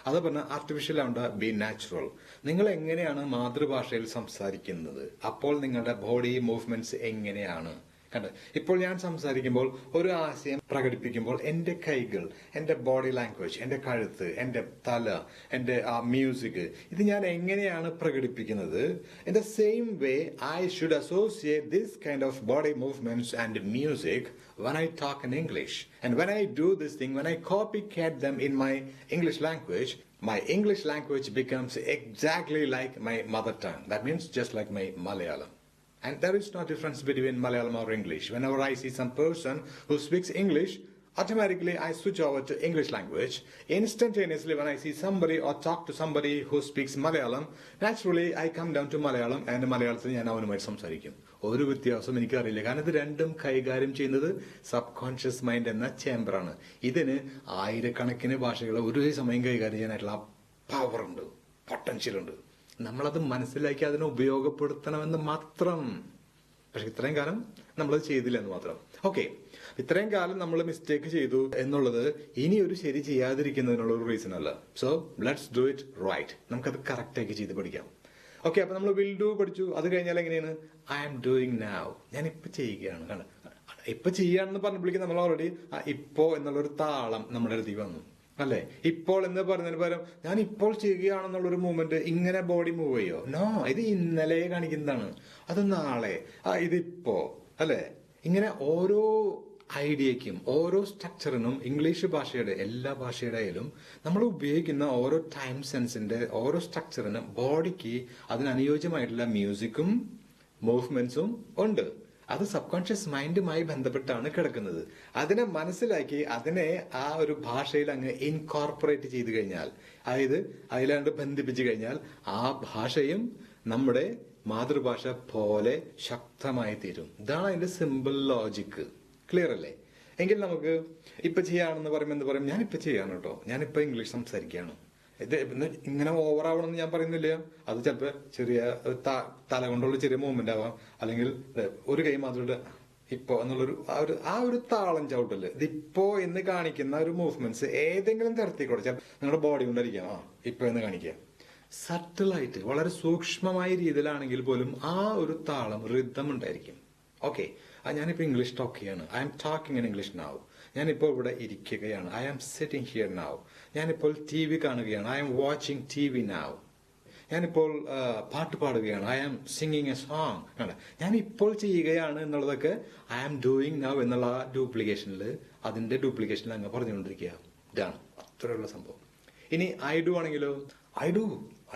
അത് പറഞ്ഞാൽ ആർട്ടിഫിഷ്യൽ ആവണ്ട, ബി നാച്ചുറൽ. നിങ്ങൾ എങ്ങനെയാണ് മാതൃഭാഷയിൽ സംസാരിക്കുന്നത്, അപ്പോൾ നിങ്ങളുടെ ബോഡി മൂവ്മെന്റ്സ് എങ്ങനെയാണ് കണ്ട് ഇപ്പോൾ ഞാൻ സംസാരിക്കുമ്പോൾ ഒരു ആശയം പ്രകടിപ്പിക്കുമ്പോൾ എന്റെ കൈകൾ, എന്റെ ബോഡി ലാംഗ്വേജ്, എന്റെ കഴുത്ത്, എന്റെ തല, എന്റെ ആ മ്യൂസിക്, ഇത് ഞാൻ എങ്ങനെയാണ് പ്രകടിപ്പിക്കുന്നത്? In the same way I should associate this kind of body movements and music when I talk in English. And when I do this thing, when I copycat them in my English language becomes exactly like my mother tongue. That means just like my Malayalam. And there is no difference between Malayalam or English. Whenever I see some person who speaks English, automatically I switch over to English language. Instantaneously, when I see somebody or talk to somebody who speaks Malayalam, naturally I come down to Malayalam and മലയാളത്തിൽ ഞാൻ അവനുമായി സംസാരിക്കും. ഒരു വ്യത്യാസം എനിക്കറിയില്ല. കാരണം ഇത് രണ്ടും കൈകാര്യം ചെയ്യുന്നത് സബ് കോൺഷ്യസ് മൈൻഡ് എന്ന ചേംബറാണ്. ഇതിന് ആയിരക്കണക്കിന് ഭാഷകൾ ഒരു സമയം കൈകാര്യം ചെയ്യാനായിട്ടുള്ള പവറുണ്ട്, പൊട്ടൻഷ്യൽ ഉണ്ട്. നമ്മളത് മനസ്സിലാക്കി അതിനെ ഉപയോഗപ്പെടുത്തണമെന്ന് മാത്രം. പക്ഷെ ഇത്രയും കാലം നമ്മളത് ചെയ്തില്ല എന്ന് മാത്രം. ഓക്കെ, ഇത്രയും കാലം നമ്മൾ മിസ്റ്റേക്ക് ചെയ്തു എന്നുള്ളത് ഇനി ഒരു ശരി ചെയ്യാതിരിക്കുന്നതിനുള്ള ഒരു റീസൺ അല്ല. So let's do it right. നമുക്കത് കറക്റ്റ് ആക്കി ചെയ്ത് പഠിക്കാം. ഓക്കെ, അപ്പൊ നമ്മൾ വിൽ ഡു പഠിച്ചു. അത് കഴിഞ്ഞാൽ എങ്ങനെയാണ്? I am doing now. ഞാൻ ഇപ്പൊ ചെയ്യുകയാണ്. ഇപ്പൊ ചെയ്യാണെന്ന് പറഞ്ഞപ്പോഴേക്കും നമ്മൾ ഓൾറെഡി ഇപ്പോ എന്നുള്ളൊരു താളം നമ്മുടെ അടുത്തേക്ക് വന്നു, അല്ലെ? ഇപ്പോൾ എന്ന് പറഞ്ഞതിന് പകരം ഞാൻ ഇപ്പോൾ ചെയ്യുകയാണെന്നുള്ളൊരു മൂവ്മെന്റ് ഇങ്ങനെ ബോഡി മൂവ് ചെയ്യോ? നോ, ഇത് ഇന്നലെ കാണിക്കുന്നതാണ്, അത് നാളെ, ഇതിപ്പോ, അല്ലെ? ഇങ്ങനെ ഓരോ ഐഡിയക്കും ഓരോ സ്ട്രക്ചറിനും ഇംഗ്ലീഷ് ഭാഷയുടെ എല്ലാ ഭാഷയുടെ ആയാലും നമ്മൾ ഉപയോഗിക്കുന്ന ഓരോ ടൈം സെൻസിന്റെ ഓരോ സ്ട്രക്ചറിനും ബോഡിക്ക് അതിനനുയോജ്യമായിട്ടുള്ള മ്യൂസിക്കും മൂവ്മെന്റ്സും ഉണ്ട്. അത് സബ് കോൺഷ്യസ് മൈൻഡുമായി ബന്ധപ്പെട്ടാണ് കിടക്കുന്നത്. അതിനെ മനസ്സിലാക്കി അതിനെ ആ ഒരു ഭാഷയിൽ അങ്ങ് ഇൻകോർപ്പറേറ്റ് ചെയ്ത് കഴിഞ്ഞാൽ, അതായത് അതിലാണ്ട് ബന്ധിപ്പിച്ചു കഴിഞ്ഞാൽ ആ ഭാഷയും നമ്മുടെ മാതൃഭാഷ പോലെ ശക്തമായി തീരും. ഇതാണ് അതിന്റെ സിമ്പിൾ ലോജിക്ക്. ക്ലിയർ അല്ലേ? എങ്കിൽ നമുക്ക് ഇപ്പൊ ചെയ്യാണെന്ന് പറയുമ്പോൾ എന്ത് പറയും? ഞാനിപ്പോ ചെയ്യാണ് കേട്ടോ, ഞാനിപ്പോ ഇംഗ്ലീഷ് സംസാരിക്കുകയാണ്. ഇത് ഇങ്ങനെ ഓവർ ആവണമെന്ന് ഞാൻ പറയുന്നില്ല. അത് ചിലപ്പോ ചെറിയ തല കൊണ്ടുള്ള ചെറിയ മൂവ്മെന്റ് ആവാം, അല്ലെങ്കിൽ ഒരു കൈ മാത്രം ഇപ്പോ എന്നുള്ളൊരു ആ ഒരു താളം ചവിട്ടല്, ഇതിപ്പോ എന്ന് കാണിക്കുന്ന ഒരു മൂവ്മെന്റ്സ് ഏതെങ്കിലും തരത്തിൽ കൂടെ നിങ്ങളുടെ ബോഡി കൊണ്ടായിരിക്കാം ഇപ്പൊ എന്ന് കാണിക്കുക. സട്ടിലായിട്ട് വളരെ സൂക്ഷ്മമായ രീതിയിലാണെങ്കിൽ പോലും ആ ഒരു താളം റിതം ഉണ്ടായിരിക്കും. ഓക്കെ, ഞാനിപ്പോ ഇംഗ്ലീഷ് ടോക്ക് ചെയ്യാണ്. I am talking in English now. ഞാനിപ്പോൾ ഇവിടെ ഇരിക്കുകയാണ്. I am sitting here now. ഞാനിപ്പോൾ ടി വി കാണുകയാണ്. I am watching T V now. ഞാനിപ്പോൾ പാട്ട് പാടുകയാണ്. I am singing a song. ഞാൻ ഇപ്പോൾ ചെയ്യുകയാണ് എന്നുള്ളതൊക്കെ ഐ ആം ഡൂയിങ് നൗ എന്നുള്ള ഡ്യൂപ്ലിക്കേഷനിൽ അതിന്റെ ഡ്യൂപ്ലിക്കേഷനിൽ അങ്ങ് പറഞ്ഞുകൊണ്ടിരിക്കുക. ഇതാണ് അത്രയുള്ള സംഭവം. ഇനി ഐ ഡു ആണെങ്കിലോ, ഐ ഡു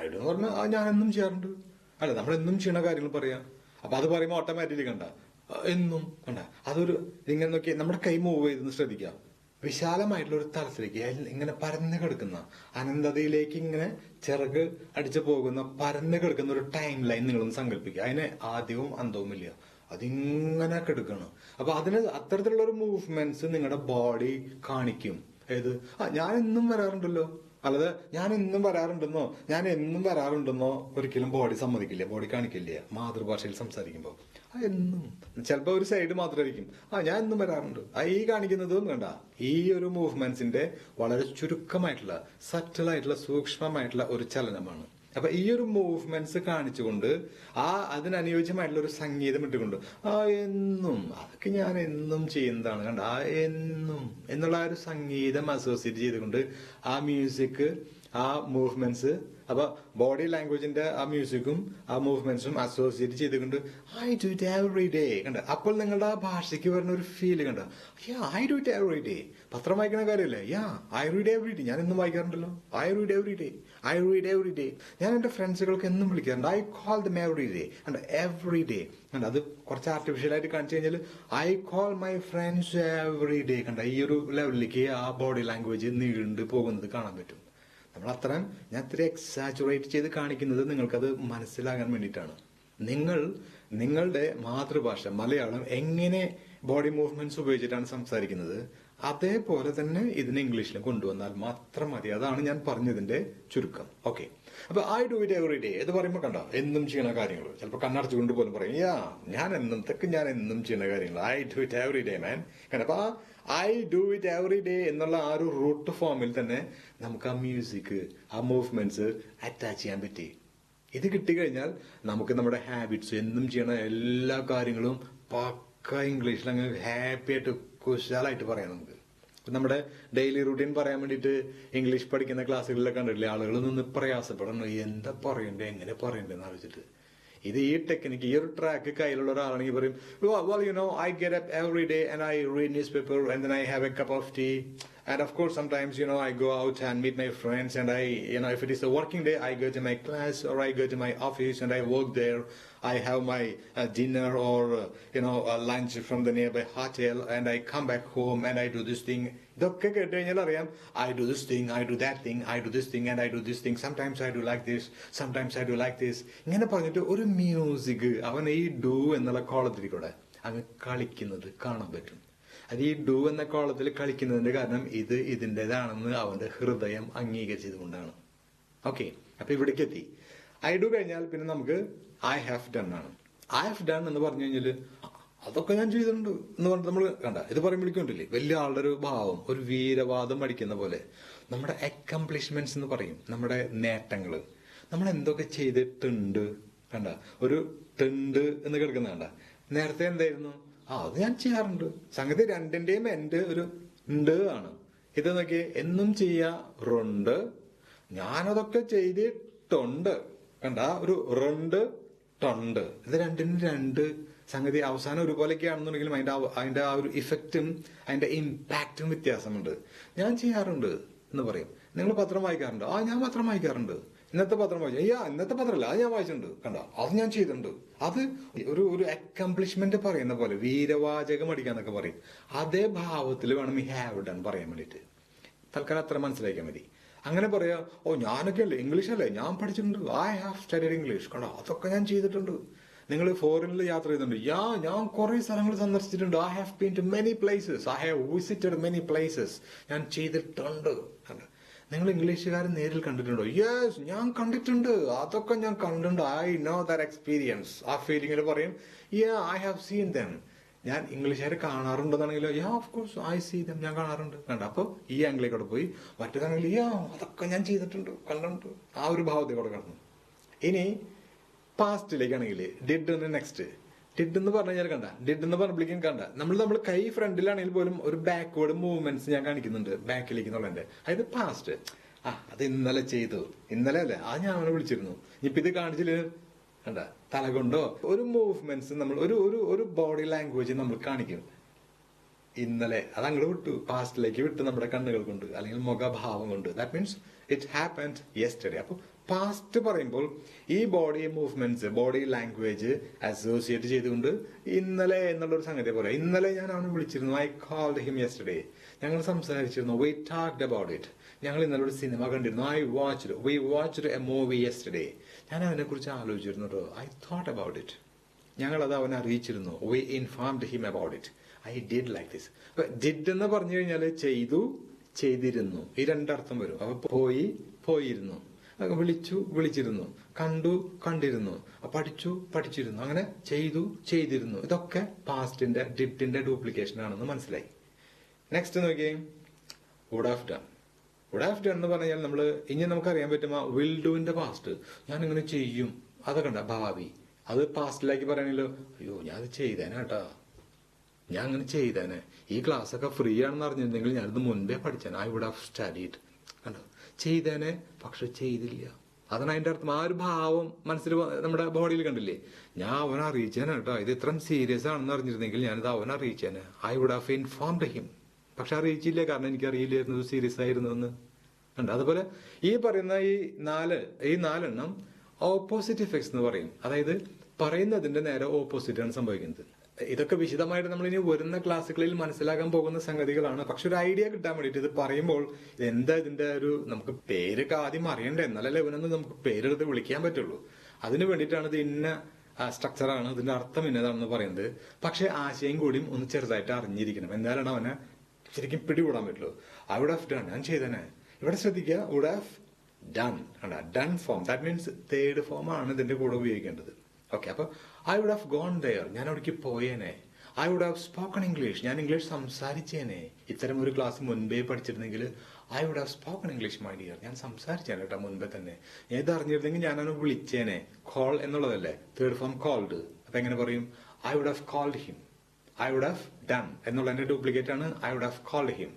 എന്ന് പറഞ്ഞാൽ ഞാൻ എന്നും ചെയ്യാറുണ്ട്, അല്ല നമ്മൾ എന്നും ചെയ്യണ കാര്യങ്ങൾ പറയാം. അപ്പൊ അത് പറയുമ്പോൾ ഓട്ടോമാറ്റിക്കലി കണ്ട എന്നും കണ്ട അതൊരു ഇങ്ങനെ നോക്കി നമ്മുടെ കൈ മൂവ് ചെയ്തെന്ന് ശ്രദ്ധിക്കാം. വിശാലമായിട്ടുള്ള ഒരു തലത്തിലേക്ക് ഇങ്ങനെ പരന്നു കിടക്കുന്ന അനന്തതയിലേക്ക് ഇങ്ങനെ ചിറക് അടിച്ചു പോകുന്ന പരന്നു കിടക്കുന്ന ഒരു ടൈം ലൈൻ നിങ്ങളൊന്ന് സങ്കല്പിക്കുക. അതിന് ആദ്യവും അന്തവും ഇല്ല, അതിങ്ങനെ കിടക്കണം. അപ്പൊ അതിന് അത്തരത്തിലുള്ള ഒരു മൂവ്മെന്റ്സ് നിങ്ങളുടെ ബോഡി കാണിക്കും. ഏത് ഞാൻ എന്നും വരാറുണ്ടല്ലോ, അല്ലാതെ ഞാൻ എന്നും വരാറുണ്ടെന്നോ ഒരിക്കലും ബോഡി സമ്മതിക്കില്ല, ബോഡി കാണിക്കില്ല. മാതൃഭാഷയിൽ സംസാരിക്കുമ്പോൾ എന്നും ചിലപ്പോ ഒരു സൈഡ് മാത്രമായിരിക്കും ഞാൻ എന്നും വരാറുണ്ട്. ഈ കാണിക്കുന്നതും വേണ്ട, ഈ ഒരു മൂവ്മെന്റ്സിന്റെ വളരെ ചുരുക്കമായിട്ടുള്ള സറ്റിലായിട്ടുള്ള സൂക്ഷ്മമായിട്ടുള്ള ഒരു ചലനമാണ്. അപ്പൊ ഈ ഒരു മൂവ്മെന്റ്സ് കാണിച്ചുകൊണ്ട് അതിനനുയോജ്യമായിട്ടുള്ള ഒരു സംഗീതം ഇട്ടുകൊണ്ട് എന്നും, അതൊക്കെ ഞാൻ എന്നും ചെയ്യുന്നതാണ് കണ്ട എന്നും എന്നുള്ള ആ ഒരു സംഗീതം അസോസിയേറ്റ് ചെയ്തുകൊണ്ട് ആ മ്യൂസിക്, ആ മൂവ്മെന്റ്സ്, അപ്പൊ ബോഡി ലാംഗ്വേജിന്റെ ആ മ്യൂസിക്കും ആ മൂവ്മെന്റ്സും അസോസിയേറ്റ് ചെയ്തുകൊണ്ട് I do it every day കണ്ട. അപ്പോൾ നിങ്ങളുടെ ആ ഭാഷയ്ക്ക് വരുന്ന ഒരു ഫീൽ കണ്ട, I do it every day. പത്രം വായിക്കുന്ന കാര്യമല്ലേ, ഐ റീഡ് എവറി ഡേ. ഞാൻ എന്നും വായിക്കാറുണ്ടല്ലോ, ഐ റീഡ് എവറി ഡേ. ഞാൻ എന്റെ ഫ്രണ്ട്സുകൾക്ക് എന്നും വിളിക്കാറുണ്ട്, I call dum every day കണ്ട, എവറി ഡേ കണ്ട. അത് കുറച്ച് ആർട്ടിഫിഷ്യൽ ആയിട്ട് കാണിച്ചു കഴിഞ്ഞാൽ I call my friends every day കണ്ട. ഈ ഒരു ലെവലിലേക്ക് ആ ബോഡി ലാംഗ്വേജ് നീണ്ടു പോകുന്നത് കാണാൻ പറ്റും. നമ്മൾ ഞാൻ ഇത്തിരി എക്സാജുറേറ്റ് ചെയ്ത് കാണിക്കുന്നത് നിങ്ങൾക്കത് മനസ്സിലാകാൻ വേണ്ടിയിട്ടാണ്. നിങ്ങളുടെ മാതൃഭാഷ മലയാളം എങ്ങനെ ബോഡി മൂവ്മെന്റ്സ് ഉപയോഗിച്ചിട്ടാണ് സംസാരിക്കുന്നത്, അതേപോലെ തന്നെ ഇതിനെ ഇംഗ്ലീഷിലും കൊണ്ടുവന്നാൽ മാത്രം മതി. അതാണ് ഞാൻ പറഞ്ഞതിന്റെ ചുരുക്കം. ഓക്കെ, അപ്പൊ I do it every day എന്ന് പറയുമ്പോൾ കണ്ടോ എന്നും ചെയ്യണ കാര്യങ്ങൾ. ചിലപ്പോൾ കണ്ണടച്ചുകൊണ്ട് പോലും പറയും ഞാൻ എന്നും ചെയ്യുന്ന കാര്യങ്ങൾ I do it every day man. അപ്പൊ I do it every day എന്നുള്ള ആ ഒരു റൂട്ട് ഫോമിൽ തന്നെ നമുക്ക് ആ മ്യൂസിക്, ആ മൂവ്മെന്റ്സ് അറ്റാച്ച് ചെയ്യാൻ പറ്റി. ഇത് കിട്ടിക്കഴിഞ്ഞാൽ നമുക്ക് നമ്മുടെ ഹാബിറ്റ്സ്, എന്നും ചെയ്യണ എല്ലാ കാര്യങ്ങളും പക്ക ഇംഗ്ലീഷിൽ അങ്ങ് ഹാപ്പി ആയിട്ട് കുശാലായിട്ട് പറയാം നമുക്ക്. നമ്മുടെ ഡെയിലി റൂട്ടീൻ പറയാൻ വേണ്ടിയിട്ട് ഇംഗ്ലീഷ് പഠിക്കുന്ന ക്ലാസ്സുകളിലൊക്കെ കണ്ടിട്ടില്ലേ, ആളുകൾ നിന്ന് പ്രയാസപ്പെടണം എന്താ പറയണ്ടേ എങ്ങനെ പറയണ്ടെന്ന് ആലോചിച്ചിട്ട്. ഇത് ഈ ടെക്നിക്ക്, ഈ ഒരു ട്രാക്ക് കയ്യിലുള്ള ഒരാളാണെങ്കിൽ പറയും, well, I get up every day and I read newspaper and then I have a cup of tea and of course sometimes I go out and meet my friends and I if it is a working day I go to my class or I go to my office and I work there. I have my dinner or lunch from the nearby hotel and I come back home and I do this thing. ഇതൊക്കെ കേട്ട് കഴിഞ്ഞാൽ അറിയാം, I do this thing, I do that thing, I do this thing and I do this thing. Sometimes I do like this, sometimes I do like this. ഇങ്ങനെ പറഞ്ഞിട്ട് ഒരു music അവൻ ഈ do എന്നുള്ള കോളത്തിൽ കൂടെ അങ്ങ് കളിക്കുന്നത് കാണാൻ പറ്റും. അത് ഈ ഡു എന്ന കോളത്തിൽ കളിക്കുന്നതിന്റെ കാരണം ഇത് ഇതിൻ്റെതാണെന്ന് അവന്റെ ഹൃദയം അംഗീകരിച്ചത് കൊണ്ടാണ്. ഓക്കെ, അപ്പൊ ഇവിടേക്ക് എത്തി. ഐ ഡു കഴിഞ്ഞാൽ പിന്നെ നമുക്ക് ഐ ഹാവ് ഡൺ ആണ്. ഐ ഹാവ് ഡൺ എന്ന് പറഞ്ഞു കഴിഞ്ഞാൽ അതൊക്കെ ഞാൻ ചെയ്തിട്ടുണ്ട് എന്ന് പറഞ്ഞിട്ട് നമ്മൾ കണ്ട ഇത് പറയുമ്പോഴേക്കുണ്ടല്ലേ വലിയ ആളുടെ ഒരു ഭാവം, ഒരു വീരവാദം അടിക്കുന്ന പോലെ. നമ്മുടെ അക്കംപ്ലിഷ്മെന്റ്സ് എന്ന് പറയും, നമ്മുടെ നേട്ടങ്ങള്, നമ്മൾ എന്തൊക്കെ ചെയ്തിട്ടുണ്ട് കണ്ട, ഒരു ടെണ്ട് എന്ന് കിടക്കുന്ന കണ്ട. നേരത്തെ എന്തായിരുന്നു, അത് ഞാൻ ചെയ്യാറുണ്ട്. സംഗതി രണ്ടിന്റെയും എൻഡ് ഒരു ഉണ്ട് ആണ്. ഇത് നോക്കിയേ, എന്നും ചെയ്യാറുണ്ട്, ഞാനതൊക്കെ ചെയ്തിട്ടുണ്ട് കണ്ട, ഒരു റണ്ട് ടൊണ്ട്. ഇത് രണ്ടിനും രണ്ട് സംഗതി അവസാനം ഒരുപോലെയൊക്കെയാണെന്നുണ്ടെങ്കിലും അതിന്റെ ആ ഒരു ഇഫക്റ്റും അതിന്റെ ഇമ്പാക്റ്റും വ്യത്യാസമുണ്ട്. ഞാൻ ചെയ്യാറുണ്ട് എന്ന് പറയും. നിങ്ങൾ പത്രം വായിക്കാറുണ്ടോ? ഞാൻ പത്രം വായിക്കാറുണ്ട്. ഇന്നത്തെ പത്രം വായിച്ചു? ഇന്നത്തെ പത്രമല്ല, അത് ഞാൻ വായിച്ചിട്ടുണ്ട് കണ്ടോ, അത് ഞാൻ ചെയ്തിട്ടുണ്ട്. അത് ഒരു അക്കംപ്ലിഷ്മെന്റ് പറയുന്ന പോലെ വീരവാചകം അടിക്കാന്നൊക്കെ പറയും. അതേ ഭാവത്തിൽ വേണം ഈ ഹാവ് ഡൺ പറയാൻ വേണ്ടിയിട്ട്. തൽക്കാലം അത്ര മനസ്സിലാക്കിയാൽ മതി. അങ്ങനെ പറയാ, ഞാനൊക്കെ അല്ലേ ഇംഗ്ലീഷ് അല്ലേ ഞാൻ പഠിച്ചിട്ടുണ്ട്, ഐ ഹാവ് സ്റ്റഡിഡ് ഇംഗ്ലീഷ് കണ്ടോ, അതൊക്കെ ഞാൻ ചെയ്തിട്ടുണ്ട്. നിങ്ങൾ ഫോറിനിൽ യാത്ര ചെയ്തിട്ടുണ്ട്? ഞാൻ കുറെ സ്ഥലങ്ങൾ സന്ദർശിച്ചിട്ടുണ്ട്. I have been to many places, I have visited many places. ഞാൻ ചെയ്തിട്ടുണ്ട്. നിങ്ങൾ ഇംഗ്ലീഷുകാരൻ നേരിൽ കണ്ടിട്ടുണ്ടോ? യെസ്, ഞാൻ കണ്ടിട്ടുണ്ട്, അതൊക്കെ ഞാൻ കണ്ടിട്ടുണ്ട്. I know that experience. ആ ഫീലിംഗിൽ പറയും, ഐ ഹാവ് സീൻ ദം. ഞാൻ ഇംഗ്ലീഷുകാരെ കാണാറുണ്ടെന്നാണെങ്കിലോ, of course I see them, ഞാൻ കാണാറുണ്ട് കണ്ട. അപ്പൊ ഈ ആംഗിലേക്കൂടെ പോയി മറ്റേതാണെങ്കിൽ അതൊക്കെ ഞാൻ ചെയ്തിട്ടുണ്ട്, കണ്ടിട്ടുണ്ട്. ആ ഒരു ഭാവത്തേക്കൂടെ കടന്നു. ഇനി പാസ്റ്റിലേക്കാണെങ്കിൽ ഡിഡ് നെക്സ്റ്റ്. ഡിഡ് എന്ന് പറഞ്ഞു കഴിഞ്ഞാൽ കണ്ട, ഡിഡ് എന്ന് പറഞ്ഞപ്പോഴേക്കും കണ്ട നമ്മൾ കൈ ഫ്രണ്ടിലാണെങ്കിൽ പോലും ഒരു ബാക്ക്വേർഡ് മൂവ്മെന്റ്സ് ഞാൻ കാണിക്കുന്നുണ്ട് ബാക്കിലേക്ക് എന്നുള്ളതിന്റെ. അതായത് പാസ്റ്റ്, അത് ഇന്നലെ ചെയ്തു, ഇന്നലെ അല്ലേ, അത് ഞാൻ അവനെ വിളിച്ചിരുന്നു. ഇപ്പൊ ഇത് കാണിച്ചില്ല കണ്ട, തല കൊണ്ടോ ഒരു മൂവ്മെന്റ്സ് നമ്മൾ ഒരു ബോഡി ലാംഗ്വേജ് നമ്മൾ കാണിക്കും. ഇന്നലെ അത് അങ്ങോട്ട് വിട്ടു, പാസ്റ്റിലേക്ക് വിട്ടു നമ്മുടെ കണ്ണുകൾ കൊണ്ട് അല്ലെങ്കിൽ മുഖഭാവം കൊണ്ട്. That means it happened yesterday. അപ്പൊ പാസ്റ്റ് പറയുമ്പോൾ ഈ body movements, body language associate ചെയ്തുകൊണ്ട് ഇന്നലെ എന്നുള്ളൊരു സംഗതി പോലെ, ഇന്നലെ ഞാൻ അവനെ വിളിച്ചിരുന്നു, ഐ കോൾഡ് ഹിം യെസ്റ്റർഡേ. ഞങ്ങൾ സംസാരിച്ചിരുന്നു, വി ടോക്ക്ഡ് അബൌട്ട് ഇറ്റ്. ഞങ്ങൾ ഇന്നലെ ഒരു സിനിമ കണ്ടിരുന്നു, we watched a movie yesterday. ഞാൻ അതിനെ കുറിച്ച് ആലോചിച്ചിരുന്നു കേട്ടോ, ഐ തോട്ട് അബൌട്ട് ഇറ്റ്. ഞങ്ങൾ അത് അവനെ അറിയിച്ചിരുന്നു, we informed him about it. I did like this. Did എന്ന് പറഞ്ഞു കഴിഞ്ഞാല് ചെയ്തു, ചെയ്തിരുന്നു, ഈ രണ്ടർത്ഥം വരും. അപ്പൊ പോയിരുന്നു, വിളിച്ചു, വിളിച്ചിരുന്നു, കണ്ടു, കണ്ടിരുന്നു, പഠിച്ചു, പഠിച്ചിരുന്നു, അങ്ങനെ ചെയ്തു, ചെയ്തിരുന്നു. ഇതൊക്കെ പാസ്റ്റിന്റെ ഡിഡിന്റെ ഡ്യൂപ്ലിക്കേഷൻ ആണെന്ന് മനസ്സിലായി. നെക്സ്റ്റ് നോക്കിയേ, would have done. Would have done എന്ന് പറഞ്ഞാൽ ഇനി നമുക്കറിയാൻ പറ്റും വിൽ ഡുവിന്റെ പാസ്റ്റ്. ഞാൻ ഇങ്ങനെ ചെയ്യും, അതൊക്കെ ഉണ്ട ഭാവി. അത് പാസ്റ്റിലേക്ക് പറയാനല്ലോ, ഞാൻ അത് ചെയ്തേനെ കേട്ടാ, ഞാൻ അങ്ങനെ ചെയ്തേനെ, ഈ ക്ലാസ് ഒക്കെ ഫ്രീ ആണെന്ന് അറിഞ്ഞിരുന്നെങ്കിൽ ഞാനിത് മുൻപേ പഠിച്ചേനെ, ഐ വുഡ് ഹാവ് സ്റ്റഡീഡ്. കണ്ടോ, ചെയ്തേനെ, പക്ഷെ ചെയ്തില്ല. അതാണ് അതിന്റെ അർത്ഥം. ആ ഒരു ഭാവം മനസ്സിൽ നമ്മുടെ ബോഡിയിൽ കണ്ടില്ലേ, ഞാൻ അവനെ അറിയിച്ചേനെ കേട്ടോ, ഇത് ഇത്രയും സീരിയസ് ആണെന്ന് അറിഞ്ഞിരുന്നെങ്കിൽ ഞാനിത് അവനെ അറിയിച്ചേനെ, I would have informed him. പക്ഷെ അറിയിച്ചില്ല, കാരണം എനിക്ക് അറിയില്ലായിരുന്നു സീരിയസ് ആയിരുന്നു എന്ന്. ഉണ്ട്. അതുപോലെ ഈ പറയുന്ന ഈ നാലെണ്ണം ഓപ്പോസിറ്റ് ഇഫക്ട്സ് എന്ന് പറയും. അതായത് പറയുന്നതിന്റെ നേരെ ഓപ്പോസിറ്റ് ആണ് സംഭവിക്കുന്നത്. ഇതൊക്കെ വിശദമായിട്ട് നമ്മൾ ഇനി വരുന്ന ക്ലാസ്സുകളിൽ മനസ്സിലാക്കാൻ പോകുന്ന സംഗതികളാണ്. പക്ഷെ ഒരു ഐഡിയ കിട്ടാൻ വേണ്ടിയിട്ട് ഇത് പറയുമ്പോൾ എന്താ ഇതിന്റെ നമുക്ക് പേരൊക്കെ ആദ്യം അറിയണ്ടേ, എന്നാലല്ലേ ഇവനൊന്ന് നമുക്ക് പേരെടുത്ത് വിളിക്കാൻ പറ്റുള്ളൂ. അതിന് വേണ്ടിയിട്ടാണ് ഇത് ഇന്ന സ്ട്രക്ചറാണ്, ഇതിന്റെ അർത്ഥം ഇന്നതാണെന്ന് പറയുന്നത്. പക്ഷെ ആശയം കൂടിയും ഒന്ന് ചെറുതായിട്ട് അറിഞ്ഞിരിക്കണം, എന്നാലാണ് അവനെ ശരിക്കും പിടികൂടാൻ പറ്റുള്ളൂ. ഐ വുഡ് ഹാവ് ഡൺ, ഞാൻ ചെയ്തേനെ. ഇവിടെ ശ്രദ്ധിക്കുക, വുഡ് ഹാവ് ഡൺ ആണ് done form. That means third form ആണ് ഇതിന്റെ കൂടെ ഉപയോഗിക്കേണ്ടത്. ഓക്കെ, അപ്പൊ I would have gone there, ഞാൻ അവിടേക്ക് പോയേനെ. I would have spoken English, ഞാൻ ഇംഗ്ലീഷ് സംസാരിച്ചേനെ. ഇത്തരം ഒരു ക്ലാസ് മുൻപേ പഠിച്ചിരുന്നെങ്കിൽ I would have spoken English my dear, ഞാൻ സംസാരിച്ചേനെ കേട്ടോ മുൻപേ തന്നെ. ഞാൻ ഇത് അറിഞ്ഞിരുന്നെങ്കിൽ ഞാനവനെ വിളിച്ചേനെ. കോൾ എന്നുള്ളതല്ലേ തേർഡ് ഫോം, കോൾഡ്. അപ്പൊ എങ്ങനെ പറയും? I would have called him. I would have done എന്നുള്ളതിന്റെ ഡ്യൂപ്ലിക്കേറ്റ് ആണ് I would have called him.